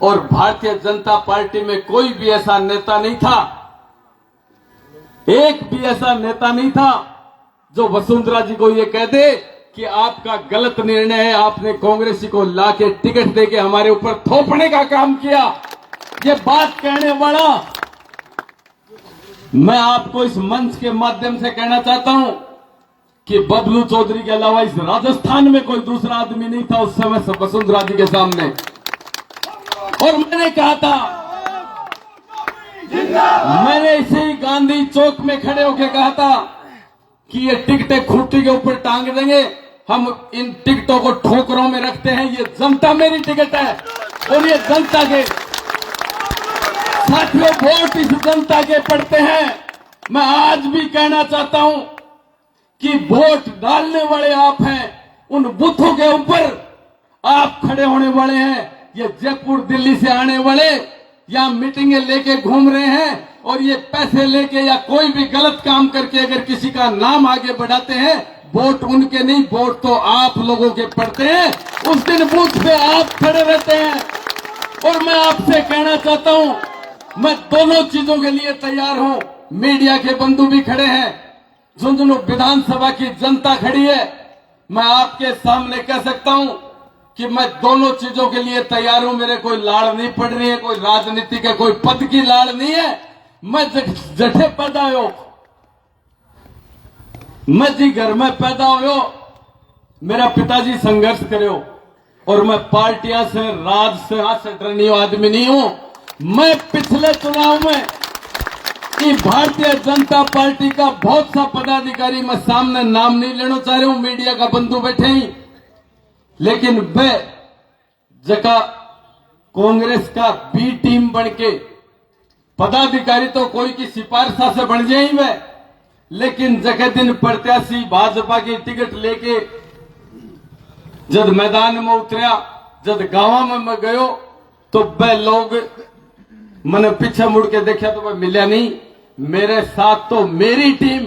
F: और भारतीय जनता पार्टी में कोई भी ऐसा नेता नहीं था, एक भी ऐसा नेता नहीं था जो वसुंधरा जी को ये कह दे कि आपका गलत निर्णय है, आपने कांग्रेसी को लाके टिकट देके हमारे ऊपर थोपने का काम किया। ये बात कहने वाला मैं आपको इस मंच के माध्यम से कहना चाहता हूं कि बबलू चौधरी के अलावा इस राजस्थान में कोई दूसरा आदमी नहीं था उस समय वसुंधरा जी के सामने। और मैंने कहा था, मैंने इसे ही गांधी चौक में खड़े होकर कहा था कि ये टिकटें खूंटी के ऊपर टांग देंगे, हम इन टिकटों को ठोकरों में रखते हैं, ये जनता मेरी टिकट है और ये जनता के साथियों वोट इस जनता के पड़ते हैं। मैं आज भी कहना चाहता हूं कि वोट डालने वाले आप हैं, उन बूथों के ऊपर आप खड़े होने वाले हैं। ये जयपुर दिल्ली से आने वाले यहां मीटिंगें लेके घूम रहे हैं और ये पैसे लेके या कोई भी गलत काम करके अगर किसी का नाम आगे बढ़ाते हैं, वोट उनके नहीं, वोट तो आप लोगों के पड़ते हैं। उस दिन बूथ पे आप खड़े रहते हैं। और मैं आपसे कहना चाहता हूं, मैं दोनों चीजों के लिए तैयार हूं। मीडिया के बंधु भी खड़े हैं, झुंझुनू विधानसभा की जनता खड़ी है। मैं आपके सामने कह सकता हूं कि मैं दोनों चीजों के लिए तैयार हूं। मेरे कोई लाड़ नहीं पड़ रही है, कोई राजनीति के कोई पद की लाड़ नहीं है। मैं जठे पैदा हो, मैं जी घर में पैदा हो, मेरा पिताजी संघर्ष करो और मैं पार्टियां से, राज से, हाथ से डरनी आदमी नहीं हूं। मैं पिछले चुनाव में कि भारतीय जनता पार्टी का बहुत सा पदाधिकारी, मैं सामने नाम नहीं लेना चाह रहा हूं, मीडिया का बंधु बैठे ही, लेकिन मैं
L: जगह कांग्रेस का बी टीम बन के पदाधिकारी तो कोई की सिफारिशा से बन जाए मैं, लेकिन जगह दिन प्रत्याशी भाजपा की टिकट लेके जब मैदान में उतरिया, जब गांव में मैं गयो तो वह लोग मैंने पीछे मुड़ के देखा तो वह मिला नहीं। मेरे साथ तो मेरी टीम,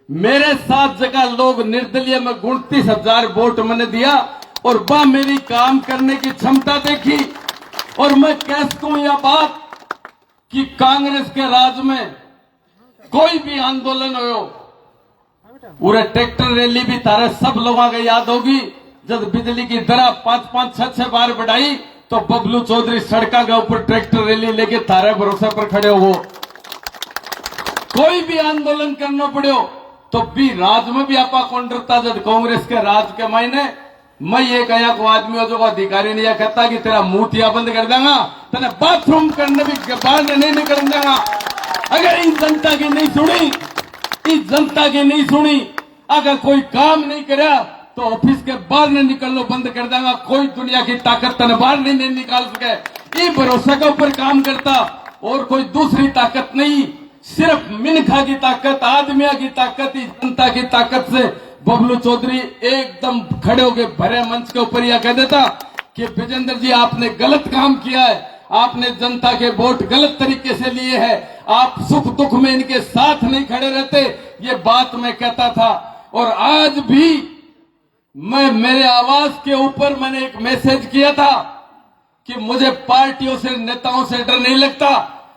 L: मेरे साथ जगह लोग निर्दलीय में 29,000 वोट मैंने दिया और वह मेरी काम करने की क्षमता देखी। और मैं कहता हूं यह बात कि कांग्रेस के राज में कोई भी आंदोलन हो, पूरे ट्रैक्टर रैली भी तारे सब लोगों को याद होगी। जब बिजली की दर 5-5, 6-6 बार बढ़ाई तो बबलू चौधरी सड़का के ऊपर ट्रैक्टर रैली लेके तारे भरोसे पर खड़े हो। कोई भी आंदोलन करना पड़ो तो भी राज में भी आपा कौन डरता। जब कांग्रेस के राज के मायने मैं ये कहा को आदमी हो जो अधिकारी नहीं कहता कि तेरा मुंह बंद कर देगा, तेने बाथरूम करने भी बाहर नहीं निकल देगा। अगर इन जनता की नहीं सुनी, इस जनता की नहीं सुनी, अगर कोई काम नहीं करा तो ऑफिस के बाहर नहीं निकलना बंद कर देगा। कोई दुनिया की ताकत तेने बाहर नहीं निकाल सके। ये भरोसे के ऊपर काम करता और कोई दूसरी ताकत नहीं, सिर्फ मिनखा की ताकत, आदमिया की ताकत, जनता की ताकत से बबलू चौधरी एकदम खड़े होके भरे मंच के ऊपर यह कह देता कि विजेंद्र जी आपने गलत काम किया है, आपने जनता के वोट गलत तरीके से लिए हैं, आप सुख दुख में इनके साथ नहीं खड़े रहते। ये बात मैं कहता था और आज भी मैं मेरे आवाज के ऊपर मैंने एक मैसेज किया था कि मुझे पार्टियों से, नेताओं से डर नहीं लगता।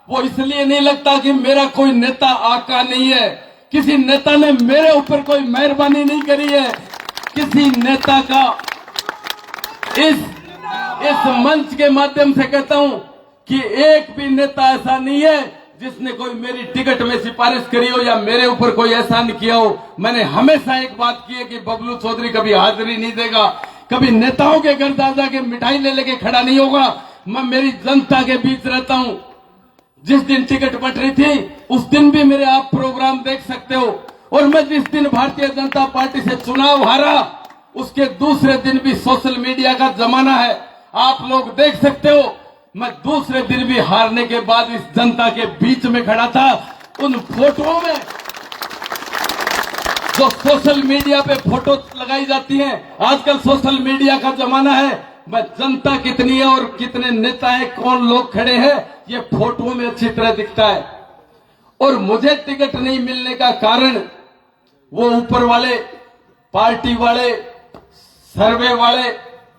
L: वो इसलिए नहीं लगता कि मेरा कोई नेता आका नहीं है, किसी नेता ने मेरे ऊपर कोई मेहरबानी नहीं करी है। किसी नेता का इस मंच के माध्यम से कहता हूं कि एक भी नेता ऐसा नहीं है जिसने कोई मेरी टिकट में सिफारिश करी हो या मेरे ऊपर कोई एहसान किया हो। मैंने हमेशा एक बात की है कि बबलू चौधरी कभी हाजिरी नहीं देगा, कभी नेताओं के घर दादा के मिठाई ले लेके खड़ा नहीं होगा। मैं मेरी जनता के बीच रहता हूं। जिस दिन टिकट बट रही थी उस दिन भी मेरे आप प्रोग्राम देख सकते हो, और मैं जिस दिन भारतीय जनता पार्टी से चुनाव हारा उसके दूसरे दिन भी सोशल मीडिया का जमाना है, आप लोग देख सकते हो। मैं दूसरे दिन भी हारने के बाद इस जनता के बीच में खड़ा था। उन फोटोओं में जो सोशल मीडिया पे फोटो लगाई जाती हैं, आजकल सोशल मीडिया का जमाना है, मैं जनता कितनी है और कितने नेता है, कौन लोग खड़े हैं, ये फोटो में अच्छी तरह दिखता है। और मुझे टिकट नहीं मिलने का कारण वो ऊपर वाले, पार्टी वाले, सर्वे वाले,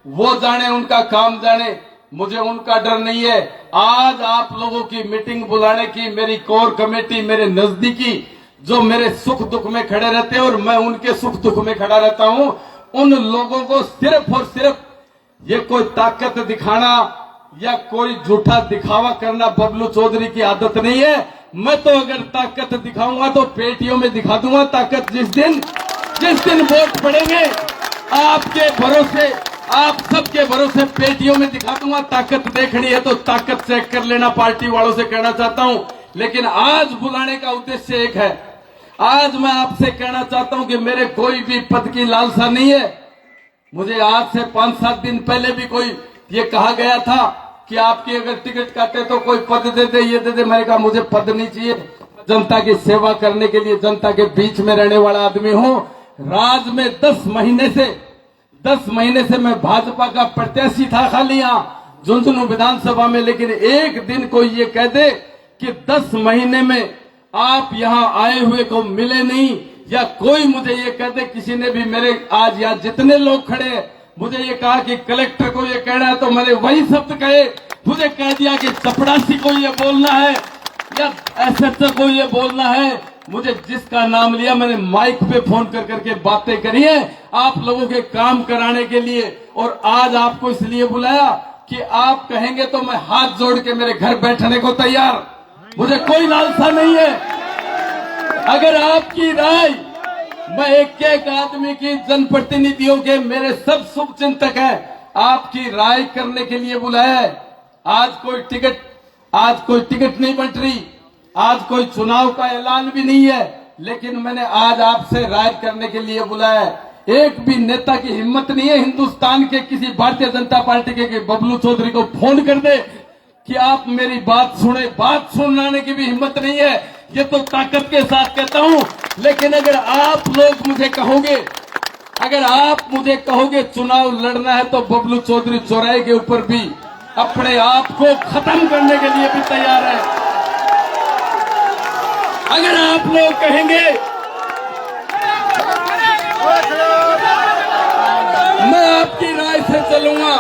L: वो जाने, उनका काम जाने, मुझे उनका डर नहीं है। आज आप लोगों की मीटिंग बुलाने की मेरी कोर कमेटी, मेरे नजदीकी जो मेरे सुख दुख में खड़े रहते हैं और मैं उनके सुख दुख में खड़ा रहता हूं, उन लोगों को सिर्फ और सिर्फ ये कोई ताकत दिखाना या कोई झूठा दिखावा करना बबलू चौधरी की आदत नहीं है। मैं तो अगर ताकत दिखाऊंगा तो पेटियों में दिखा दूंगा ताकत। जिस दिन वोट पड़ेंगे आपके भरोसे, आप सबके भरोसे पेटियों में दिखा दूंगा। ताकत देखनी है तो ताकत चेक कर लेना, पार्टी वालों से कहना चाहता हूं। लेकिन आज बुलाने का उद्देश्य एक है। आज मैं आपसे कहना चाहता हूं कि मेरे कोई भी पद की लालसा नहीं है। मुझे आज से 5-7 दिन पहले भी कोई ये कहा गया था कि आपकी अगर टिकट काटे तो कोई पद दे दे, ये दे दे। मैंने कहा मुझे पद नहीं चाहिए, जनता की सेवा करने के लिए, जनता के बीच में रहने वाला आदमी हूं। राज में 10 महीने से मैं भाजपा का प्रत्याशी था खाली यहाँ झुंझुनू विधानसभा में। लेकिन एक दिन कोई ये कह दे कि 10 महीने में आप यहाँ आए हुए को मिले नहीं, या कोई मुझे ये कह दे, किसी ने भी मेरे आज यहाँ जितने लोग खड़े हैं मुझे ये कहा कि कलेक्टर को ये कहना है तो मैंने वही शब्द कहे। मुझे कह दिया कि चपड़ासी को ये बोलना है या एसएचओ को ये बोलना है। मुझे जिसका नाम लिया मैंने माइक पे फोन कर करके बातें करी है आप लोगों के काम कराने के लिए। और आज आपको इसलिए बुलाया कि आप कहेंगे तो मैं हाथ जोड़ के मेरे घर बैठने को तैयार, मुझे कोई लालसा नहीं है। अगर आपकी राय, मैं एक आदमी की, जनप्रतिनिधियों के, मेरे सब शुभ चिंतक हैं, आपकी राय करने के लिए बुलाया है। आज कोई टिकट नहीं बंट रही, आज कोई चुनाव का ऐलान भी नहीं है, लेकिन मैंने आज आपसे राय करने के लिए बुलाया है। एक भी नेता की हिम्मत नहीं है हिंदुस्तान के किसी भारतीय जनता पार्टी के बबलू चौधरी को फोन कर दे कि आप मेरी बात सुने। बात सुनाने की भी हिम्मत नहीं है। ये तो ताकत के साथ कहता हूं। लेकिन अगर आप लोग मुझे कहोगे, अगर आप मुझे कहोगे चुनाव लड़ना है, तो बबलू चौधरी चौराहे के ऊपर भी अपने आप को खत्म करने के लिए भी तैयार है। अगर आप लोग कहेंगे मैं आपकी राय से चलूंगा,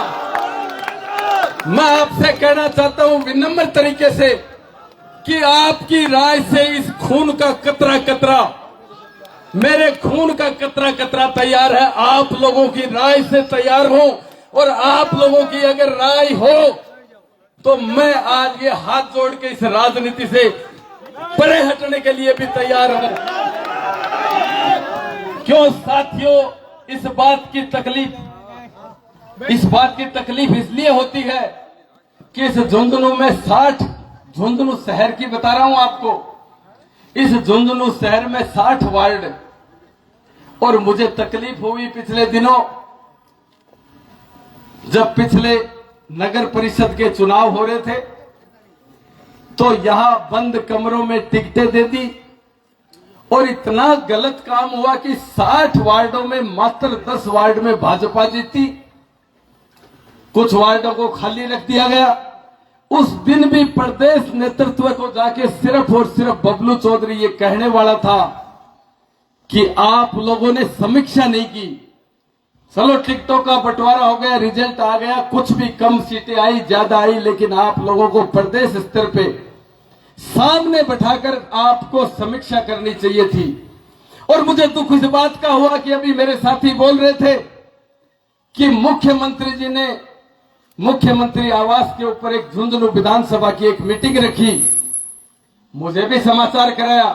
L: मैं आपसे कहना चाहता हूं विनम्र तरीके से कि आपकी राय से इस खून का कतरा कतरा, मेरे खून का कतरा कतरा तैयार है। आप लोगों की राय से तैयार हूं, और आप लोगों की अगर राय हो तो मैं आज ये हाथ जोड़ के इस राजनीति से परे हटने के लिए भी तैयार हूं। क्यों साथियों, इस बात की तकलीफ इसलिए होती है कि इस झुंझुनू में 60 झुंझुनू शहर की बता रहा हूं आपको, इस झुंझुनू शहर में 60 वार्ड, और मुझे तकलीफ हुई पिछले दिनों जब पिछले नगर परिषद के चुनाव हो रहे थे, तो यहां बंद कमरों में टिकटें दे दी, और इतना गलत काम हुआ कि 60 वार्डों में मात्र 10 वार्ड में भाजपा जीती, कुछ वार्डों को खाली रख दिया गया। उस दिन भी प्रदेश नेतृत्व को जाके सिर्फ और सिर्फ बबलू चौधरी ये कहने वाला था कि आप लोगों ने समीक्षा नहीं की। चलो टिकटों का बंटवारा हो गया, रिजल्ट आ गया, कुछ भी कम सीटें आई ज्यादा आई, लेकिन आप लोगों को प्रदेश स्तर पे सामने बैठाकर आपको समीक्षा करनी चाहिए थी। और मुझे दुख इस बात का हुआ कि अभी मेरे साथी बोल रहे थे कि मुख्यमंत्री जी ने मुख्यमंत्री आवास के ऊपर एक झुंझुनू विधानसभा की एक मीटिंग रखी। मुझे भी समाचार कराया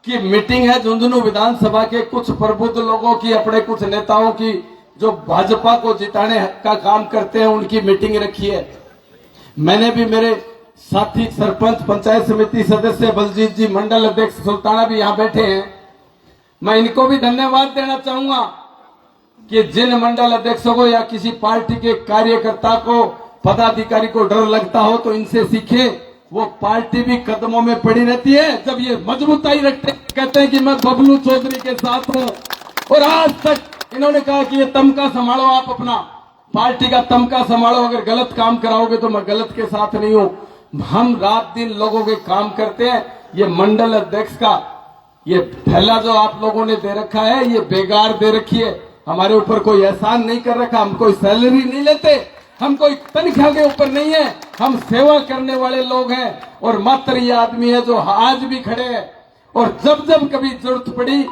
L: कि मीटिंग है झुंझुनू विधानसभा के कुछ प्रबुद्ध लोगों की, अपने कुछ नेताओं की जो भाजपा को जिताने का काम करते हैं, उनकी मीटिंग रखी है। मैंने भी, मेरे साथी सरपंच, पंचायत समिति सदस्य बलजीत जी, मंडल अध्यक्ष सुल्ताना भी यहां बैठे हैं, मैं इनको भी धन्यवाद देना चाहूंगा कि जिन मंडल अध्यक्षों को या किसी पार्टी के कार्यकर्ता को, पदाधिकारी को डर लगता हो तो इनसे सीखे। वो पार्टी भी कदमों में पड़ी रहती है जब ये मजबूताई रखते, कहते हैं कि मैं बबलू चौधरी के साथ हूं। और आज तक इन्होंने कहा कि ये तमका संभालो, आप अपना पार्टी का तमका संभालो, अगर गलत काम कराओगे तो मैं गलत के साथ नहीं हूं। हम रात दिन लोगों के काम करते हैं। ये मंडल अध्यक्ष का ये थैला जो आप लोगों ने दे रखा है, ये बेगार दे रखी है। हमारे ऊपर कोई एहसान नहीं कर रखा, हम कोई सैलरी नहीं लेते, हम कोई तनख्वाह के ऊपर नहीं है, हम सेवा करने वाले लोग हैं। और मात्र ये आदमी है जो आज भी खड़े हैं। और जब जब कभी जरूरत पड़ी,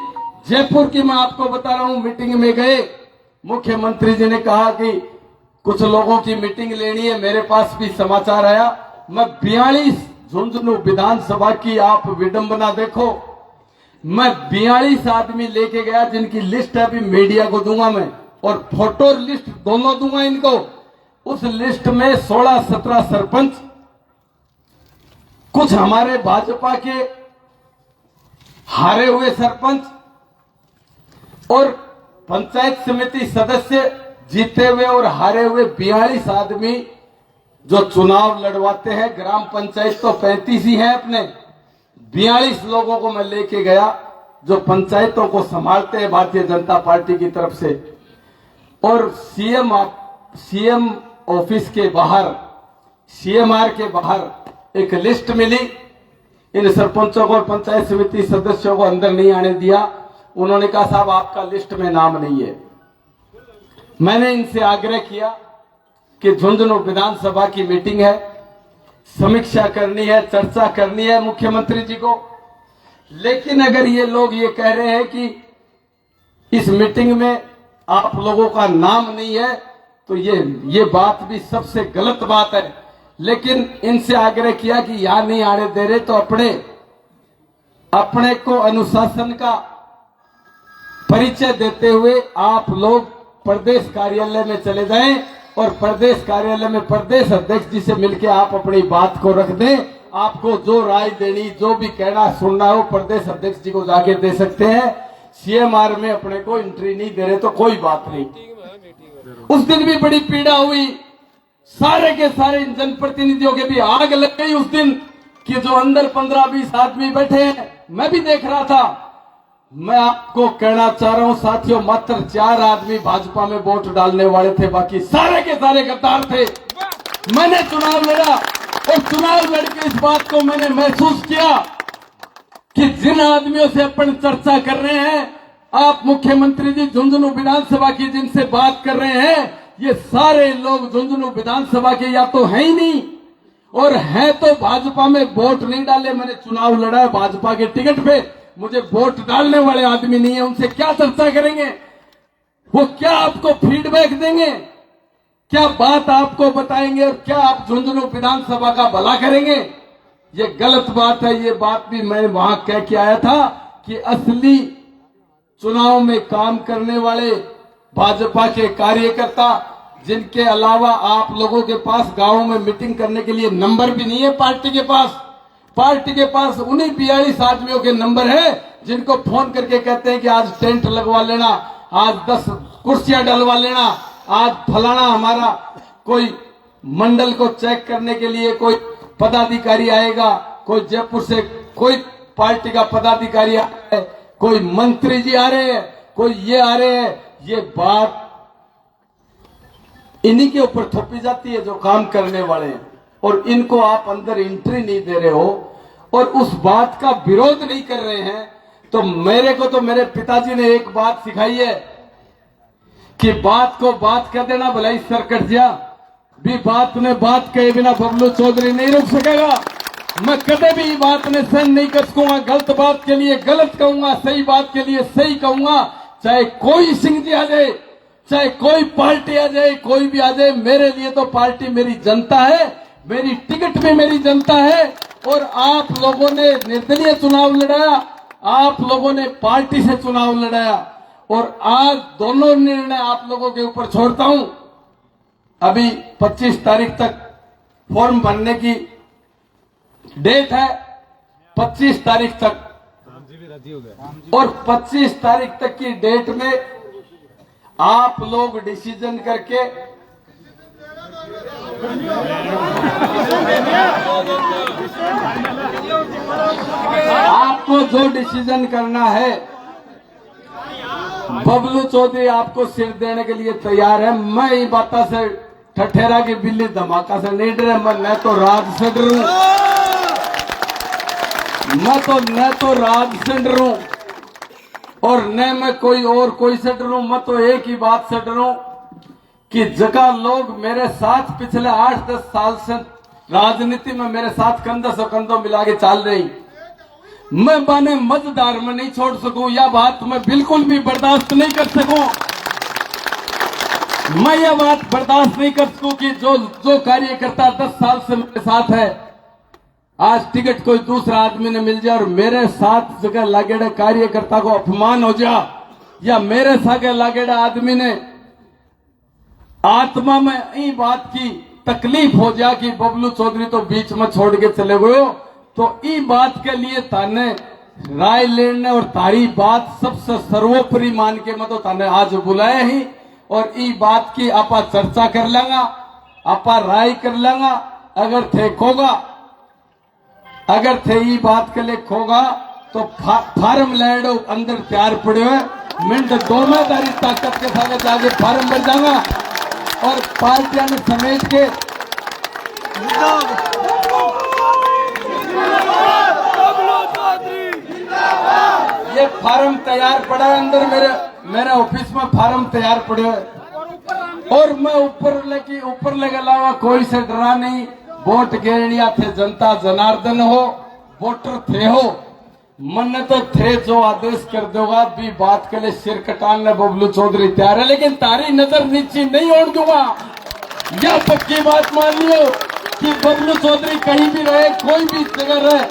L: जयपुर की मैं आपको बता रहा हूं, मीटिंग में गए, मुख्यमंत्री जी ने कहा कि कुछ लोगों की मीटिंग लेनी है, मेरे पास भी समाचार आया। मैं 42 झुंझुनू विधानसभा की आप विडंबना देखो, मैं 42 आदमी लेके गया जिनकी लिस्ट अभी मीडिया को दूंगा मैं, और फोटो लिस्ट दोनों दूंगा इनको। उस लिस्ट में 16-17 सरपंच, कुछ हमारे भाजपा के हारे हुए सरपंच और पंचायत समिति सदस्य, जीते हुए और हारे हुए 42 आदमी जो चुनाव लड़वाते हैं। ग्राम पंचायत तो 35 ही है अपने, 42 लोगों को मैं लेके गया जो पंचायतों को संभालते हैं भारतीय जनता पार्टी की तरफ से। और सीएम ऑफिस के बाहर, सीएमआर के बाहर एक लिस्ट मिली। इन सरपंचों को और पंचायत समिति सदस्यों को अंदर नहीं आने दिया। उन्होंने कहा साहब आपका लिस्ट में नाम नहीं है। मैंने इनसे आग्रह किया कि झुंझुनू विधानसभा की मीटिंग है, समीक्षा करनी है, चर्चा करनी है मुख्यमंत्री जी को। लेकिन अगर ये लोग ये कह रहे हैं कि इस मीटिंग में आप लोगों का नाम नहीं है, तो ये बात भी सबसे गलत बात है। लेकिन इनसे आग्रह किया कि यहां नहीं आने दे रहे तो अपने को अनुशासन का परिचय देते हुए आप लोग प्रदेश कार्यालय में चले जाएं और प्रदेश कार्यालय में प्रदेश अध्यक्ष जी से मिलकर आप अपनी बात को रख दें। आपको जो राय देनी, जो भी कहना सुनना हो, प्रदेश अध्यक्ष जी को जाके दे सकते हैं। CMR में अपने को एंट्री नहीं दे रहे तो कोई बात नहीं। उस दिन भी बड़ी पीड़ा हुई, सारे के सारे जनप्रतिनिधियों के भी आग लग गई उस दिन कि जो अंदर 15-20 आदमी बैठे हैं, मैं भी देख रहा था। मैं आपको कहना चाह रहा हूं साथियों, मात्र 4 आदमी भाजपा में वोट डालने वाले थे, बाकी सारे के सारे गद्दार थे। मैंने चुनाव लड़ा और चुनाव लड़के इस बात को मैंने महसूस किया कि जिन आदमियों से अपन चर्चा कर रहे हैं, आप मुख्यमंत्री जी झुंझुनू विधानसभा की जिनसे बात कर रहे हैं, ये सारे लोग झुंझुनू विधानसभा के या तो हैं ही नहीं और हैं तो भाजपा में वोट नहीं डाले। मैंने चुनाव लड़ा है भाजपा के टिकट पे, मुझे वोट डालने वाले आदमी नहीं है। उनसे क्या चर्चा करेंगे? वो क्या आपको फीडबैक देंगे? क्या बात आपको बताएंगे? और क्या आप झुंझुनू विधानसभा का भला करेंगे? ये गलत बात है। ये बात भी मैं वहां कह के आया था कि असली चुनाव में काम करने वाले भाजपा के कार्यकर्ता, जिनके अलावा आप लोगों के पास गांवों में मीटिंग करने के लिए नंबर भी नहीं है पार्टी के पास उन्हीं 42 आदमियों के नंबर है जिनको फोन करके कहते हैं कि आज टेंट लगवा लेना, आज 10 कुर्सियां डलवा लेना, आज फलाना हमारा कोई मंडल को चेक करने के लिए कोई पदाधिकारी आएगा, कोई जयपुर से कोई पार्टी का पदाधिकारी आ रहा है, कोई मंत्री जी आ रहे हैं, कोई ये आ रहे हैं। ये बात इन्हीं के ऊपर थोपी जाती है जो काम करने वाले हैं, और इनको आप अंदर एंट्री नहीं दे रहे हो और उस बात का विरोध नहीं कर रहे हैं। तो मेरे को तो मेरे पिताजी ने एक बात सिखाई है कि बात को बात कर देना, भलाई सरकट जा भी बात ने बात कहे बिना बबलू चौधरी नहीं रुक सकेगा। मैं कदे भी बात ने सहन नहीं कर सकूंगा। गलत बात के लिए गलत कहूंगा, सही बात के लिए सही कहूंगा। चाहे कोई सिंह जी आ जाए, चाहे कोई पार्टी आ जाए, कोई भी आ जाए, मेरे लिए तो पार्टी मेरी जनता है, मेरी टिकट भी मेरी जनता है। और आप लोगों ने निर्दलीय चुनाव लड़ाया, आप लोगों ने पार्टी से चुनाव लड़ाया, और आज दोनों निर्णय आप लोगों के ऊपर छोड़ता हूं। अभी 25 तारीख तक फॉर्म भरने की डेट है, 25 तारीख तक, और 25 तारीख तक की डेट में आप लोग डिसीजन करके आपको जो डिसीजन करना है, बबलू चौधरी आपको सिर देने के लिए तैयार है। मैं ये बात से ठठेरा की बिल्ली धमाका से नहीं डरे, मैं तो राज से डरूं, मैं तो राज से डरूं और न मैं कोई से डरूं। मैं तो एक ही बात से डरूं कि जगह लोग मेरे साथ पिछले 8-10 साल से राजनीति में मेरे साथ कंधे से कंधों मिला के चल रही, मैं बाने मजेदार में नहीं छोड़ सकूं। यह बात मैं बिल्कुल भी बर्दाश्त नहीं कर सकूं। मैं यह बात बर्दाश्त नहीं कर सकूं कि जो कार्यकर्ता 10 साल से मेरे साथ है, आज टिकट कोई दूसरा आदमी ने मिल जाए और मेरे साथ जगह लागेड़े कार्यकर्ता को अपमान हो जाए, या मेरे साथ लागेड़ा आदमी ने आत्मा में ई बात की तकलीफ हो जाए कि बबलू चौधरी तो बीच में छोड़ के चले गए, तो ई बात के लिए ताने राय लेने और तारी बात सबसे सर्वोपरि मान के मैं तो ताने आज बुलाया ही, और ई बात की आपा चर्चा कर लेंगा, आपा राय कर लेंगा। अगर थे खोगा, अगर थे ई बात के लिए खोगा तो फार्म लैंड अंदर तैयार पड़े हुए, मिनट 2 में तारी ताकत के साथ जाके फार्म भर जाऊंगा और पार्टियां ने समेट के ये फार्म तैयार पड़ा है अंदर, मेरे ऑफिस में फार्म तैयार पड़े हुए, और मैं ऊपर लेके लावा, कोई से डरा नहीं। वोट गिरनिया थे जनता जनार्दन हो, वोटर थे हो, मन तो थे जो आदेश कर दोगा भी बात के लिए सिर कटाने बबलू चौधरी तैयार है, लेकिन तारी नजर नीचे नहीं ओढ़ दूंगा। यह पक्की बात मान लियो कि बबलू चौधरी कहीं भी रहे, कोई भी जगह रहे,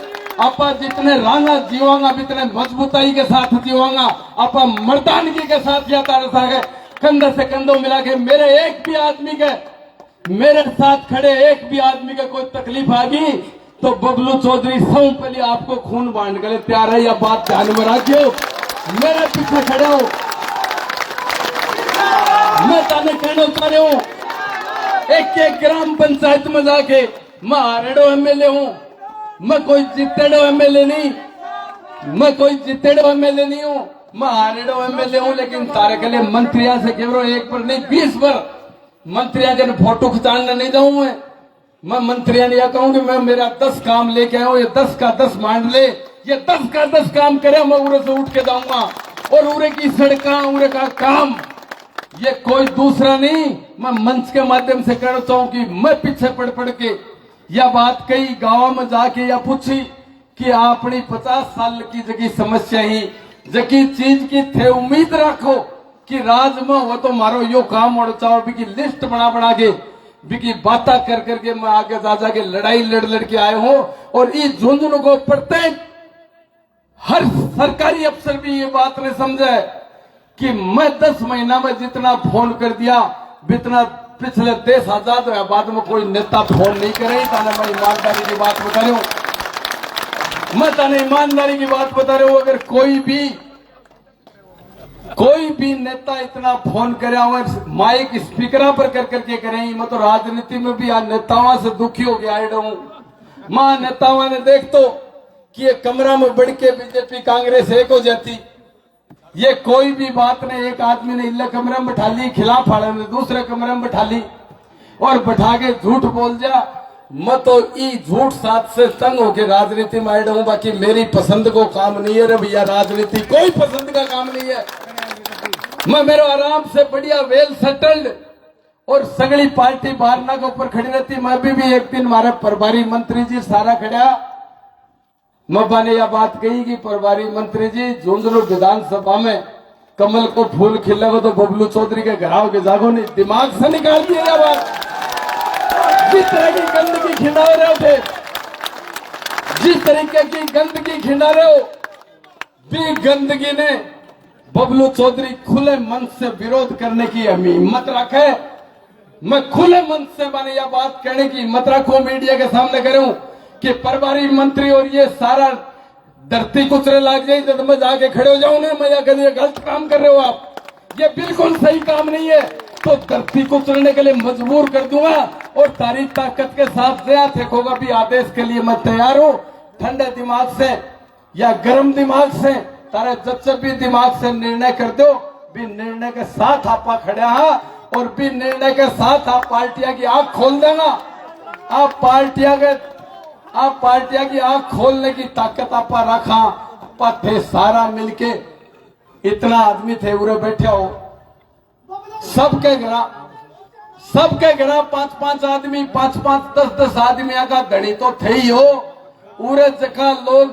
L: आपा जितने राना जीवांगा इतने मजबूताई के साथ जीवांगा, आपा मर्दानगी के साथ या तारे सागे कंधे से कंधों मिला के मेरे एक भी आदमी के, मेरे साथ खड़े एक भी आदमी का कोई तकलीफ आ गई तो बबलू चौधरी सब पहले आपको खून बांट कर तैयार है। यह बात ध्यान में रखियो। मेरे पीछे खड़े हो। मैं ताने कहना चाह रहा हूं, एक ग्राम पंचायत में जाके मैं हारेड़ो एमएलए हूं, मैं कोई जीतेड़ो एमएलए नहीं, मैं कोई जीतेड़ो एमएलए नहीं हूं, मैं हारेड़ो एमएलए हूं। लेकिन तारे के लिए मंत्रिया से केवल एक बार नहीं 20 बार मंत्रिया के फोटो खिंचाने नहीं जाऊं। मैं मंत्रिया ने यह कहूं कि मैं मेरा 10 काम लेके आया हूं, ये 10 का 10 मान ले, ये 10 का 10 काम करे, मैं उरे से उठ के जाऊंगा। और उरे की सड़का, उरे का काम ये कोई दूसरा नहीं। मैं मंच के माध्यम से कहना चाहूं कि मैं पीछे पड़ के यह बात कई गांव में जाके या पूछी कि अपनी 50 साल की जगी समस्या ही जगी चीज की थे उम्मीद रखो कि राज में वो तो मारो यो काम और चाहो भी की लिस्ट बना के भी की बातें कर करके मैं आगे जा के लड़ाई लड़ के आए हूं। और इस झुंझुनू को प्रत्येक हर सरकारी अफसर भी ये बात नहीं समझे कि मैं 10 महीना में जितना फोन कर दिया जितना पिछले देश आजाद हुआ बाद में कोई नेता फोन नहीं करे। ताने मैं ईमानदारी की बात बता रहा हूं, मैं ताने ईमानदारी की बात बता रहा हूं। अगर कोई भी नेता इतना फोन करे हुआ माइक स्पीकर पर कर करके करें, मैं तो राजनीति में भी आज नेताओं से दुखी हो गया हूं। मां नेताओं ने देख तो कि ये कमरा में बढ़ के बीजेपी कांग्रेस एक हो जाती, ये कोई भी बात नहीं। एक आदमी ने इल्ले कमरे में बैठा ली, खिलाफ फाड़े में दूसरे कमरे में बैठा ली और बैठा के झूठ बोल दिया। मैं तो ई झूठ साथ से तंग होके राजनीति में आया हूं। बाकी मेरी पसंद को काम नहीं है रे भैया, राजनीति कोई पसंद का काम नहीं है। मैं मेरा आराम से बढ़िया वेल सेटल्ड और सगली पार्टी बारना के ऊपर खड़ी रहती। मैं भी एक दिन हमारे प्रभारी मंत्री जी सारा खड़ा, मब्बा ने यह बात कही कि प्रभारी मंत्री जी झुंझुनू विधानसभा में कमल को फूल खिलेगा तो बबलू चौधरी के घराव के जागो नहीं, दिमाग से निकाल दिया यह बात। जिस तरह की गंदगी खिंडा रहे थे, जिस तरीके की गंदगी खिंडा रहे हो, भी गंदगी ने बबलू चौधरी खुले मन से विरोध करने की हिम्मत रखे। मैं खुले मन से मैंने यह बात कहने की हिम्मत रखूं, मीडिया के सामने करूं कि प्रभारी मंत्री और ये सारा धरती कुचरे लग जाए जब मैं जाके खड़े हो जाऊं ना, मैं यह गलत काम कर रहे हो आप, ये बिल्कुल सही काम नहीं है, तो धरती कुचलने के लिए मजबूर कर दूंगा। और तारी ताकत के साथ जया होगा भी आदेश के लिए मैं तैयार हूं। ठंडे दिमाग से या गर्म दिमाग से, तारे जब भी दिमाग से निर्णय कर दो, भी निर्णय के साथ आपा खड़ा है और भी निर्णय के साथ आप पार्टियां की आंख खोल देना। आप पार्टियां की आंख खोलने की ताकत आपा रखा, आपा थे सारा मिलके इतना आदमी थे उरे बैठे हो, सबके घड़ा 5-5 आदमी 5-5 10-10 आदमी का धड़ी तो थे ही हो। उरे जगह लोग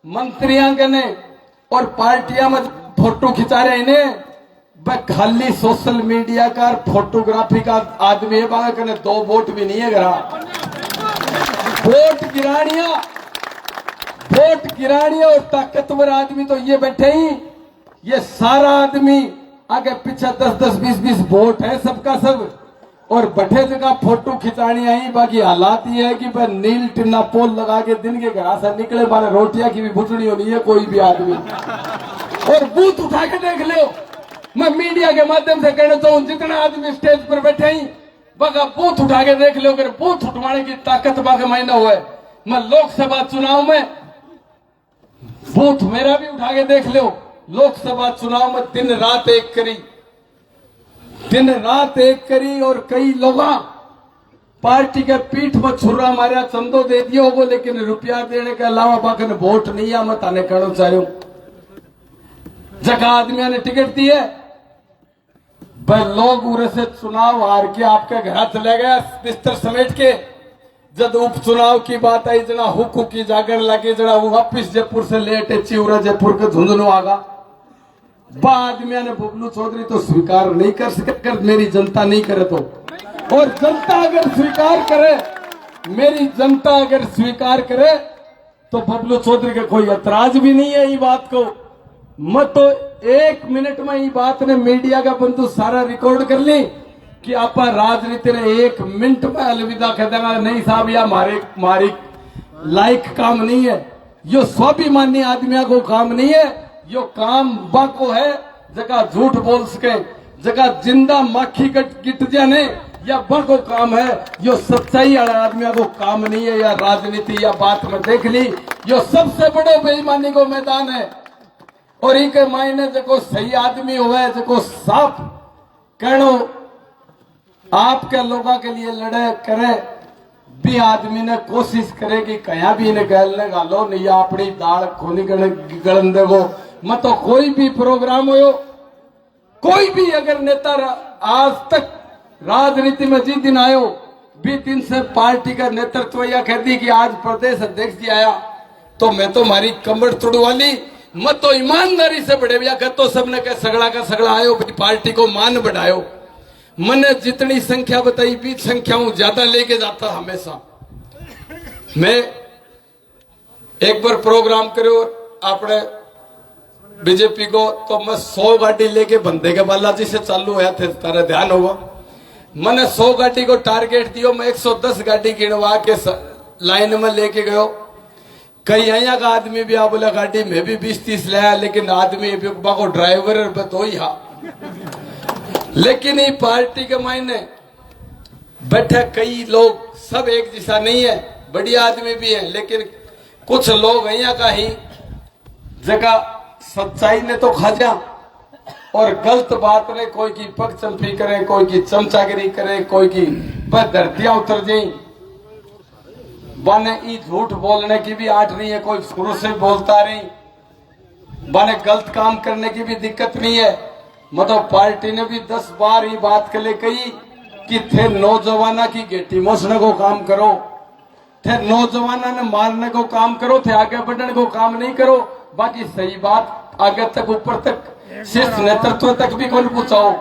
L: मंत्रियां के ने और पार्टियां में फोटो खिंचा रहे इन्हें, वह खाली सोशल मीडिया का फोटोग्राफी का आदमी है, बागा कने 2 वोट भी नहीं है घरा। वोट गिरानिया और ताकतवर आदमी तो ये बैठे ही, ये सारा आदमी आगे पीछे 10-10 20-20 वोट है सबका सब, और बैठे जगह फोटो खिंचानी आई। बाकी हालात ये है कि वह नील टिन्ना पोल लगा के दिन के घर से निकले बारे रोटियां की भी बुचड़ी होनी है कोई भी आदमी, और बूथ उठा के देख लो। मैं मीडिया के माध्यम से कहना चाहूं जितना आदमी स्टेज पर बैठे ही बगा बूथ उठा के देख लो, अगर बूथ उठवाने की ताकत बाके महीना हुआ है। मैं लोकसभा चुनाव में बूथ मेरा भी उठा के देख लो, लोकसभा चुनाव में दिन रात एक करी और कई लोग पार्टी के पीठ पर छुरा मारा, चंदो दे दियो होगो, लेकिन रुपया देने के अलावा बाकी वोट नहीं आ। मैं ताने कहना चाह रहा हूं, जगह आदमियों ने टिकट दी है, वह लोग उरे से चुनाव हार के आपके घर चले गए बिस्तर समेट के। जब उपचुनाव की बात आई, जना हुकू की जागरण लगी, जना वो वापिस जयपुर से लेट चिवरा जयपुर के झुंझुनू आगा। बा आदमियों ने बबलू चौधरी तो स्वीकार नहीं कर सके, मेरी जनता नहीं करे तो, और जनता अगर स्वीकार करे, मेरी जनता अगर स्वीकार करे तो बबलू चौधरी के कोई ऐतराज भी नहीं है। ये बात को मैं तो 1 मिनट में ये बात ने मीडिया का बंधु सारा रिकॉर्ड कर ली कि आप राजनीति ने 1 मिनट में अलविदा कह देगा। नहीं साहब, यह हमारी लायक काम नहीं है, यो स्वाभिमानी आदमियों को काम नहीं है, यो काम बाको है जगह झूठ बोल सके, जगह जिंदा माखी गिट जाने या बाको काम है। यो सच्चाई वाला आदमी को काम नहीं है, या राजनीति या बात में देख ली, यो सबसे बड़ो बेईमानी को मैदान है। और इनके मायने जो सही आदमी हुए, जो साफ कहनो आपके लोगों के लिए लड़े करे भी आदमी ने कोशिश करेगी कहीं भी इन्हें गलने गालो नहीं अपनी दाल खोली गलन देगो मत। तो कोई भी प्रोग्राम हो, कोई भी अगर नेता आज तक राजनीति में जिस दिन आयो भी दिन से पार्टी का नेतृत्व या कहती कि आज प्रदेश अध्यक्ष जी आया तो मैं तो हमारी कमर तोड़वा ली, मत तो ईमानदारी से बढ़े भैया कर तो सबने कह सगड़ा का सगड़ा आयो भाई पार्टी को मान बढ़ायो। मैंने जितनी संख्या बताई 20 संख्या ज्यादा लेके जाता हमेशा। मैं एक बार प्रोग्राम करो अपने बीजेपी को तो मैं 100 गाड़ी लेके बंदे के बालाजी से चालू हुआ थे, तारा ध्यान होगा। मैंने 100 गाड़ी को टारगेट दियो, मैं 110 गाड़ी गिनवा के लाइन में लेके गयो। कई यहाँ का आदमी भी आ बोला गाड़ी में भी 20-30 लाया, लेकिन आदमी को ड्राइवर तो ही हा। लेकिन ये पार्टी के मायने बैठे कई लोग सब एक जैसा नहीं है, बढ़िया आदमी भी है, लेकिन कुछ लोग यहाँ का ही जगह सच्चाई ने तो खा जा और गलत बात ने कोई की पग चंपी करे, कोई की चमचागिरी करे, कोई की पर धरतियां उतर जाई। बने ई झूठ बोलने की भी आठ नहीं है, कोई शुरू से बोलता नहीं। बने गलत काम करने की भी दिक्कत नहीं है। मतलब पार्टी ने भी 10 बार ये बात के लिए कही कि थे नौजवाना की गेटी मोचने को काम करो, थे नौजवाना ने मारने को काम करो, थे आगे बढ़ने को काम नहीं करो। बाकी सही बात आगे तक ऊपर तक शीर्ष नेतृत्व तक भी कोई पूछाओ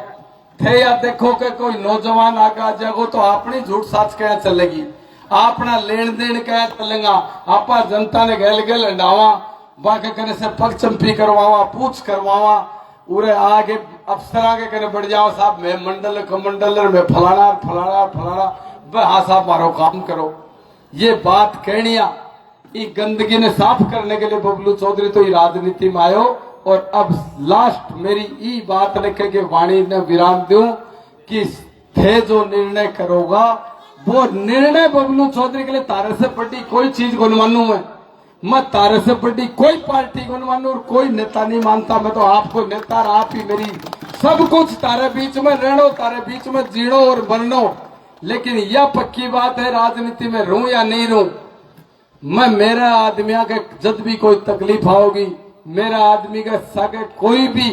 L: थे या देखो कि कोई नौजवान आगे आ जाएगो तो अपनी झूठ साच क्या चलेगी, अपना लेन देन क्या चलेगा, आपा जनता ने गैल गैल हंडावा बाकी करने से पग चंपी करवावा, पूछ करवावा, उरे आगे अफसर आगे करे बढ़ जाओ साहब मैं मंडल कमंडल में फलाना फलाना फलाना हाँ साहब मारो काम करो। ये बात कहनिया ये गंदगी ने साफ करने के लिए बबलू चौधरी तो ये राजनीति में आयो। और अब लास्ट मेरी ये बात लिखे के वाणी ने विराम दूं कि थे जो निर्णय करोगा वो निर्णय बबलू चौधरी के लिए तारे से बड़ी कोई चीज को मानू मैं, मत तारे से बड़ी कोई पार्टी को मानू और कोई नेता नहीं मानता। मैं तो आपको नेता और आप ही मेरी सब कुछ, तारे बीच में रहनो, तारे बीच में जीणो और बननो। लेकिन यह पक्की बात है राजनीति में रहूं या नहीं रहूं, मैं मेरा आदमिया के जब भी कोई तकलीफ आओगी, मेरा आदमी के सगे कोई भी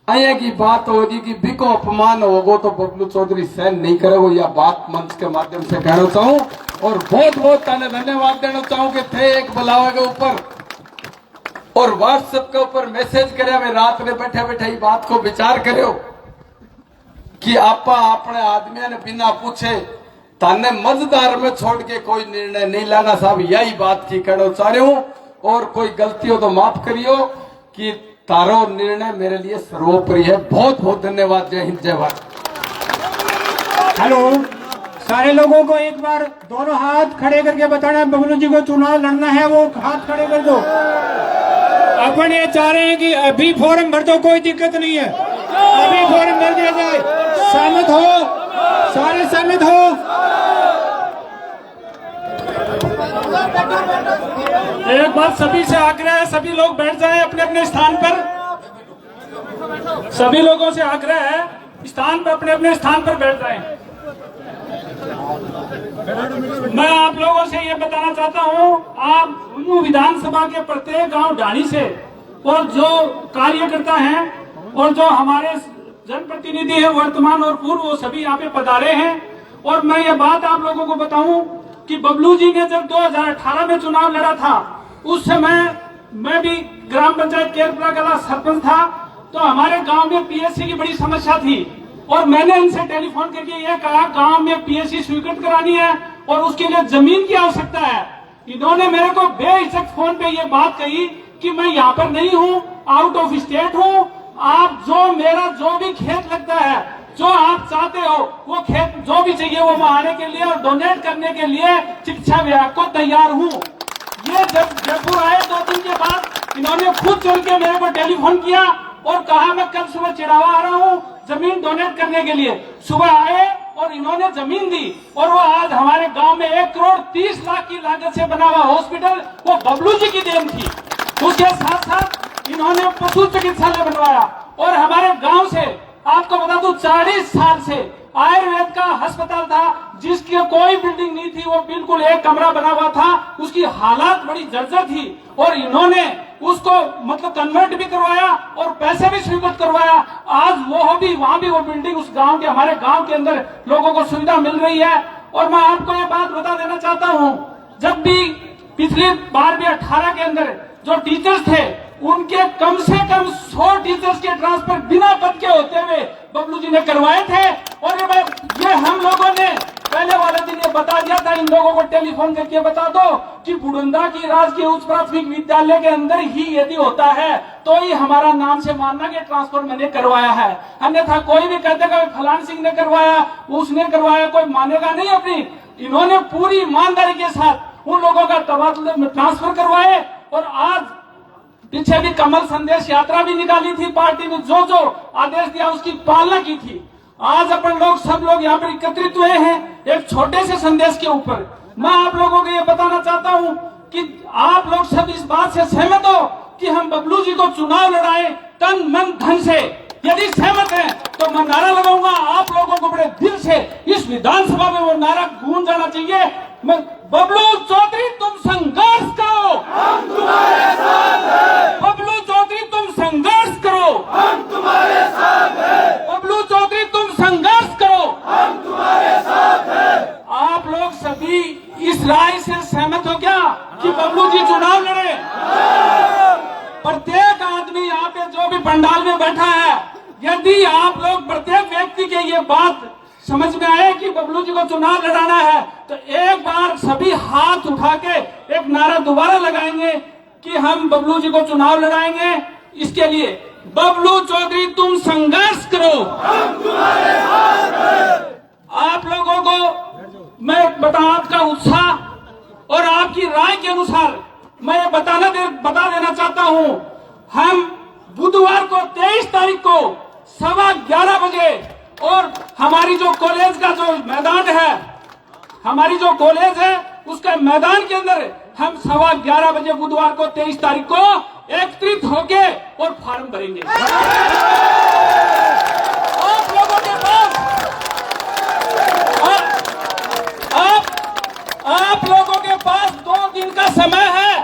L: आया की बात होगी कि बिको अपमान होगो तो बबलू चौधरी सहन नहीं करेगो। यह बात मंच के माध्यम से कहना चाहूं और बहुत बहुत धन्यवाद देना चाहूं कि थे एक बुलावे के ऊपर और व्हाट्सएप के ऊपर मैसेज करे, मैं रात में बैठे बैठे ही बात को विचार करो कि आपा अपने आदमिया ने बिना पूछे ताने मजेदार में छोड़ के कोई निर्णय नहीं लाना। साहब यही बात की कहना चाह रहे हूं और कोई गलती हो तो माफ करियो कि तारो निर्णय मेरे लिए सर्वोपरि है। बहुत बहुत धन्यवाद। जय हिंद जय भारत।
G: हेलो, सारे लोगों को एक बार दोनों हाथ खड़े करके बताना है बबलू जी को चुनाव लड़ना है, वो हाथ खड़े कर दो। अपन ये चाह रहे हैं कि अभी फॉर्म भर दो, कोई दिक्कत नहीं है, अभी फॉर्म भर दिया जाए। सहमत हो? सारे सहमत हो? एक बात सभी से आग्रह है, सभी लोग बैठ जाएं अपने अपने स्थान पर। सभी लोगों से आग्रह है स्थान पर, अपने अपने स्थान पर बैठ जाएं। मैं आप लोगों से ये बताना चाहता हूं, आप विधानसभा के प्रत्येक गांव ढाणी से और जो कार्यकर्ता हैं और जो हमारे जनप्रतिनिधि हैं वर्तमान और पूर्व, वो सभी यहाँ पे पधारे हैं। और मैं ये बात आप लोगों को बताऊं कि बबलू जी ने जब 2018 में चुनाव लड़ा था, उस समय मैं भी ग्राम पंचायत केरपुरा कला सरपंच था, तो हमारे गांव में पीएससी की बड़ी समस्या थी और मैंने इनसे टेलीफोन करके यह कहा गांव में पीएससी स्वीकृत करानी है और उसके लिए जमीन की आवश्यकता है। इन्होंने मेरे को बेहिचक फोन पे ये बात कही कि मैं यहाँ पर नहीं हूँ, आउट ऑफ स्टेट हूँ, आप जो मेरा जो भी खेत लगता है, जो आप चाहते हो वो खेत जो भी चाहिए वो मैं आने के लिए और डोनेट करने के लिए शिक्षा विभाग को तैयार हूँ। ये जब जयपुर आए 2 दिन के बाद इन्होंने खुद चल के मेरे को टेलीफोन किया और कहा मैं कल सुबह चिड़ावा आ रहा हूँ जमीन डोनेट करने के लिए। सुबह आए और इन्होंने जमीन दी और वो आज हमारे गांव में 1,30,00,000 की लागत से बना हुआ हॉस्पिटल वो बबलू जी की देन थी। उसके साथ साथ इन्होंने पशु चिकित्सालय बनवाया और हमारे गांव से आपको बता दूं 40 साल से आयुर्वेद का अस्पताल था जिसकी कोई बिल्डिंग नहीं थी, वो बिल्कुल एक कमरा बना हुआ था, उसकी हालात बड़ी जर्जर थी और इन्होंने उसको मतलब कन्वर्ट भी करवाया और पैसे भी स्वीकृत करवाया। आज वो भी वहां भी वो बिल्डिंग उस गांव के हमारे गांव के अंदर लोगों को सुविधा मिल रही है। और मैं आपको ये बात बता देना चाहता हूँ, जब भी पिछली बार भी 18 के अंदर जो टीचर्स थे उनके कम से कम 100 टीचर्स के ट्रांसफर बिना पद के होते हुए बबलू जी ने करवाए थे। और ये हम लोगों ने पहले वाले दिन ये बता दिया था इन लोगों को टेलीफोन करके बता दो कि बुढ़ंदा की राजकीय उच्च प्राथमिक विद्यालय के अंदर ही यदि होता है तो ही हमारा नाम से मानना कि ट्रांसफर मैंने करवाया है, अन्यथा कोई भी कहते कि फलान सिंह ने करवाया उसने करवाया, कोई मानेगा नहीं अपनी। इन्होंने पूरी ईमानदारी के साथ उन लोगों का तबादला में ट्रांसफर करवाए और आज पीछे भी कमल संदेश यात्रा भी निकाली थी पार्टी ने, जो जो आदेश दिया उसकी पालना की थी। आज अपन लोग सब लोग यहाँ पर एकत्रित हुए हैं एक छोटे से संदेश के ऊपर। मैं आप लोगों को ये बताना चाहता हूँ कि आप लोग सब इस बात से सहमत हो कि हम बबलू जी को चुनाव लड़ाए तन मन धन से। यदि सहमत हैं तो मैं नारा लगाऊंगा, आप लोगों को बड़े दिल से इस विधानसभा में वो नारा गूंज जाना चाहिए। मैं बबलू चौधरी तुम संघर्ष करो, हम तुम्हारे साथ हैं। बबलू चौधरी तुम संघर्ष करो, हम तुम्हारे साथ हैं। बबलू चौधरी तुम संघर्ष करो, हम तुम्हारे साथ हैं। आप लोग सभी इस राय से सहमत हो क्या कि बबलू जी चुनाव लड़े? प्रत्येक आदमी यहाँ पे जो भी पंडाल में बैठा है, यदि आप लोग प्रत्येक व्यक्ति के ये बात समझ में आए कि बबलू जी को चुनाव लड़ाना है तो एक बार सभी हाथ उठा के एक नारा दोबारा लगाएंगे कि हम बबलू जी को चुनाव लड़ाएंगे। इसके लिए बबलू चौधरी तुम संघर्ष करो, हम तुम्हारे साथ हैं। आप लोगों को मैं आपका उत्साह और आपकी राय के अनुसार मैं बता देना चाहता हूं, हम बुधवार को 23 तारीख को 11:15 बजे और हमारी जो कॉलेज का जो मैदान है, हमारी जो कॉलेज है उसका मैदान के अंदर हम 11:15 बजे बुधवार को 23 तारीख को एकत्रित होके और फॉर्म भरेंगे। आप लोगों के पास आप लोगों के पास 2 दिन का समय है।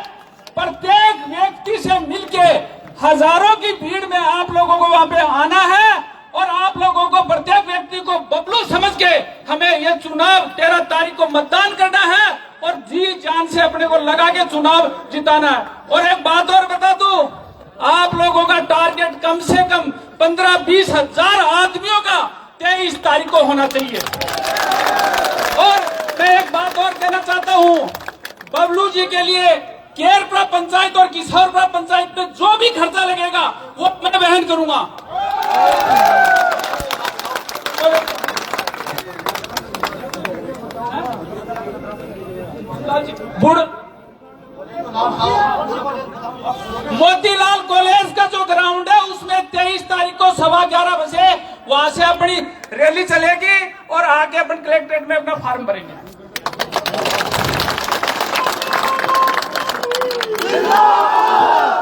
G: प्रत्येक व्यक्ति से मिलके हजारों की भीड़ में आप लोगों को वहां पे आना है और आप लोगों को प्रत्येक व्यक्ति को बबलू समझ के हमें ये चुनाव 13 तारीख को मतदान करना है और जी जान से अपने को लगा के चुनाव जिताना है। और एक बात और बता दूं, आप लोगों का टारगेट कम से कम 15-20 हजार आदमियों का 23 तारीख को होना चाहिए। और मैं एक बात और कहना चाहता हूं, बबलू जी के लिए केरपुरा पंचायत और किशोरपुरा पंचायत में जो भी खर्चा लगेगा वो मैं वहन करूंगा। मोतीलाल कॉलेज का जो ग्राउंड है उसमें 23 तारीख को 11:15 बजे वहां से अपनी रैली चलेगी और आगे अपन कलेक्ट्रेट में अपना फॉर्म भरेंगे।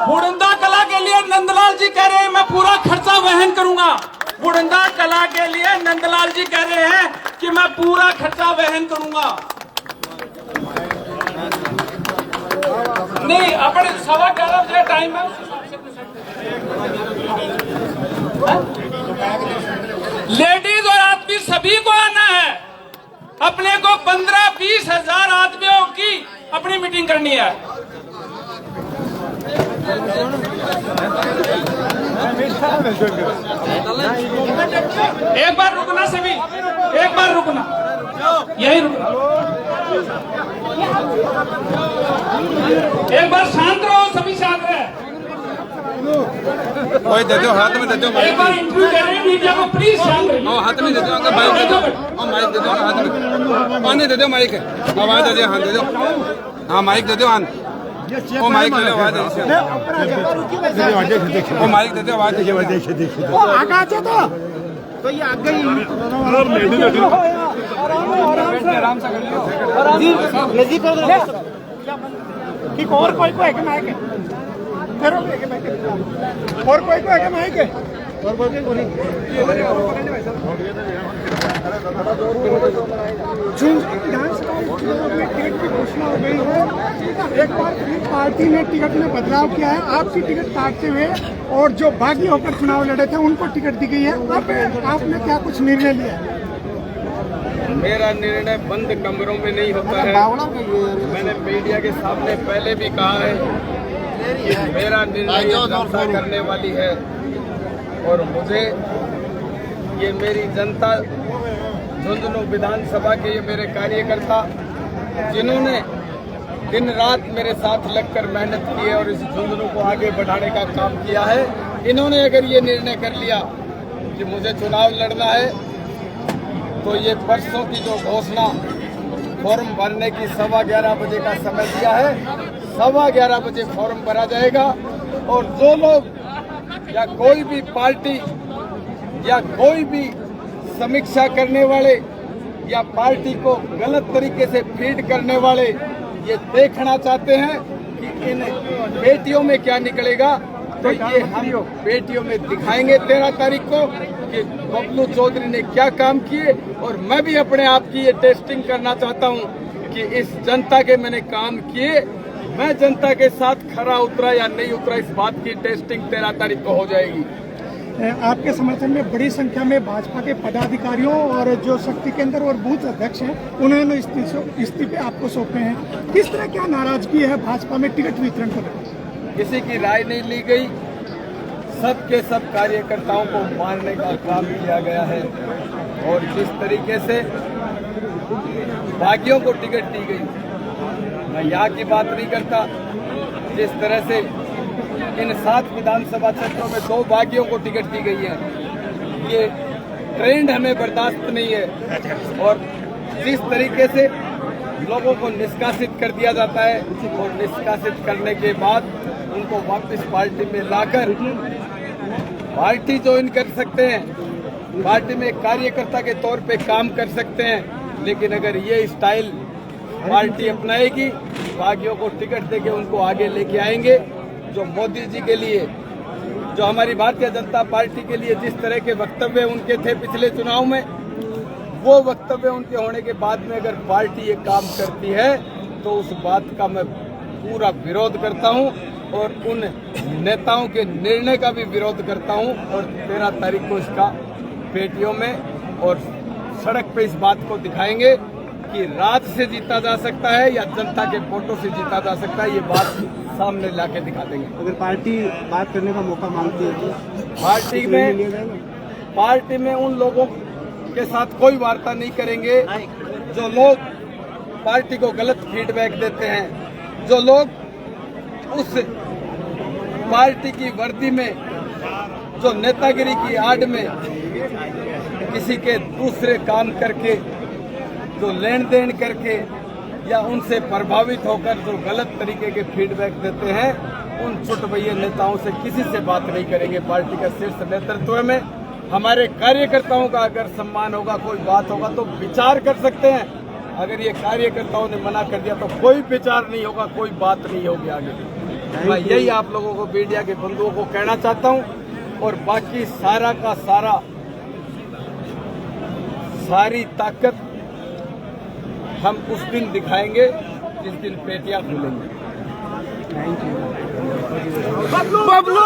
G: बुढ़ंदा कला के लिए नंदलाल जी कह रहे हैं मैं पूरा खर्चा वहन करूंगा। बुढ़ंदा कला के लिए नंदलाल जी कह रहे हैं कि मैं पूरा खर्चा वहन करूंगा। नहीं, अपने 11:15 बजे टाइम है। लेडीज और आदमी सभी को आना है। अपने को 15-20 हजार आदमियों की अपनी मीटिंग करनी है। एक बार रुकना सभी, एक बार रुकना, यही रुकना, एक बार शांत रहो, सभी शांत रहे।
M: दे दो हाथ में, दे दो
G: एक बार इंटरव्यू कर रहे हैं मीडिया को, प्लीज शांत रहिए।
M: हाथ में दे दो, माइक दे दो, माइक दे दो हाथ में, पानी दे दो, माइक आवाज दे दो, हाथ दे दो, हाँ माइक दे दो, हाथ वो माइक दे दो आवाज वो माइक दे दो आवाज
J: तो ये आगे ही
M: आराम से कर लो
J: नजदीक ठीक और कोई को है कि माइक है और कोई को है कि माइक है और कोई को नहीं विधानसभा चुनाव में टिकट की घोषणा हो गई है। एक बार फिर पार्टी ने टिकट में बदलाव किया है। आपकी टिकट काटते हुए और जो बागी होकर चुनाव लड़े थे उनको टिकट दी गई है। अब आपने क्या कुछ निर्णय लिया?
A: मेरा निर्णय बंद कमरों में नहीं होता है। मैंने मीडिया के सामने पहले भी कहा है कि मेरा निर्णय जनता करने वाली है और मुझे ये मेरी जनता झुंझुनू विधानसभा के ये मेरे कार्यकर्ता जिन्होंने दिन रात मेरे साथ लगकर मेहनत की है और इस झुंझुनू को आगे बढ़ाने का काम किया है, इन्होंने अगर ये निर्णय कर लिया कि मुझे चुनाव लड़ना है तो ये परसों की जो घोषणा फॉर्म भरने की 11:15 बजे का समय दिया है, 11:15 बजे फॉर्म भरा जाएगा और जो लोग या कोई भी पार्टी या कोई भी समीक्षा करने वाले या पार्टी को गलत तरीके से फीड करने वाले ये देखना चाहते हैं कि इन पेटियों में क्या निकलेगा, तो ये हम पेटियों में दिखाएंगे 13 तारीख को कि बबलू चौधरी ने क्या काम किए। और मैं भी अपने आप की ये टेस्टिंग करना चाहता हूं कि इस जनता के मैंने काम किए, मैं जनता के साथ खरा उतरा या नहीं उतरा, इस बात की टेस्टिंग 13 तारीख को हो जाएगी।
J: आपके समर्थन में बड़ी संख्या में भाजपा के पदाधिकारियों और जो शक्ति केंद्र और बूथ अध्यक्ष हैं उन्होंने इस्तीफे आपको सौंपे हैं। किस तरह क्या नाराजगी है भाजपा में टिकट वितरण को?
A: किसी की राय नहीं ली गई, सबके सब कार्यकर्ताओं को मारने का काम किया गया है और जिस तरीके से बागियों को टिकट दी गई, मैं यहाँ की बात नहीं करता, जिस तरह से इन 7 विधानसभा क्षेत्रों में 2 बागियों को टिकट दी गई है, ये ट्रेंड हमें बर्दाश्त नहीं है। और जिस तरीके से लोगों को निष्कासित कर दिया जाता है और निष्कासित करने के बाद उनको वापस पार्टी में लाकर पार्टी ज्वाइन कर सकते हैं, पार्टी में कार्यकर्ता के तौर पे काम कर सकते हैं, लेकिन अगर ये स्टाइल पार्टी अपनाएगी, बागियों को टिकट देके उनको आगे लेके आएंगे। जो मोदी जी के लिए, जो हमारी भारतीय जनता पार्टी के लिए जिस तरह के वक्तव्य उनके थे पिछले चुनाव में, वो वक्तव्य उनके होने के बाद में अगर पार्टी ये काम करती है तो उस बात का मैं पूरा विरोध करता हूं और उन नेताओं के निर्णय का भी विरोध करता हूं। और 13 तारीख को इसका पेटियों में और सड़क पे इस बात को दिखाएंगे कि राज से जीता जा सकता है या जनता के वोटों से जीता जा सकता है, ये बात सामने लाके दिखा देंगे।
J: अगर पार्टी बात करने का मौका मांगती है तो
A: पार्टी में उन लोगों के साथ कोई वार्ता नहीं करेंगे जो लोग पार्टी को गलत फीडबैक देते हैं, जो लोग उस पार्टी की वर्दी में, जो नेतागिरी की आड़ में किसी के दूसरे काम करके, जो लेन देन करके या उनसे प्रभावित होकर जो गलत तरीके के फीडबैक देते हैं, उन चुटभैये नेताओं से किसी से बात नहीं करेंगे। पार्टी का शीर्ष नेतृत्व में हमारे कार्यकर्ताओं का अगर सम्मान होगा, कोई बात होगा तो विचार कर सकते हैं। अगर ये कार्यकर्ताओं ने मना कर दिया तो कोई विचार नहीं होगा, कोई बात नहीं होगी आगे। मैं यही आप लोगों को, मीडिया के बंधुओं को कहना चाहता हूं और बाकी सारा का सारा सारी ताकत हम उस दिन दिखाएंगे जिस दिन पेटियां खुलेंगी।
J: बबलू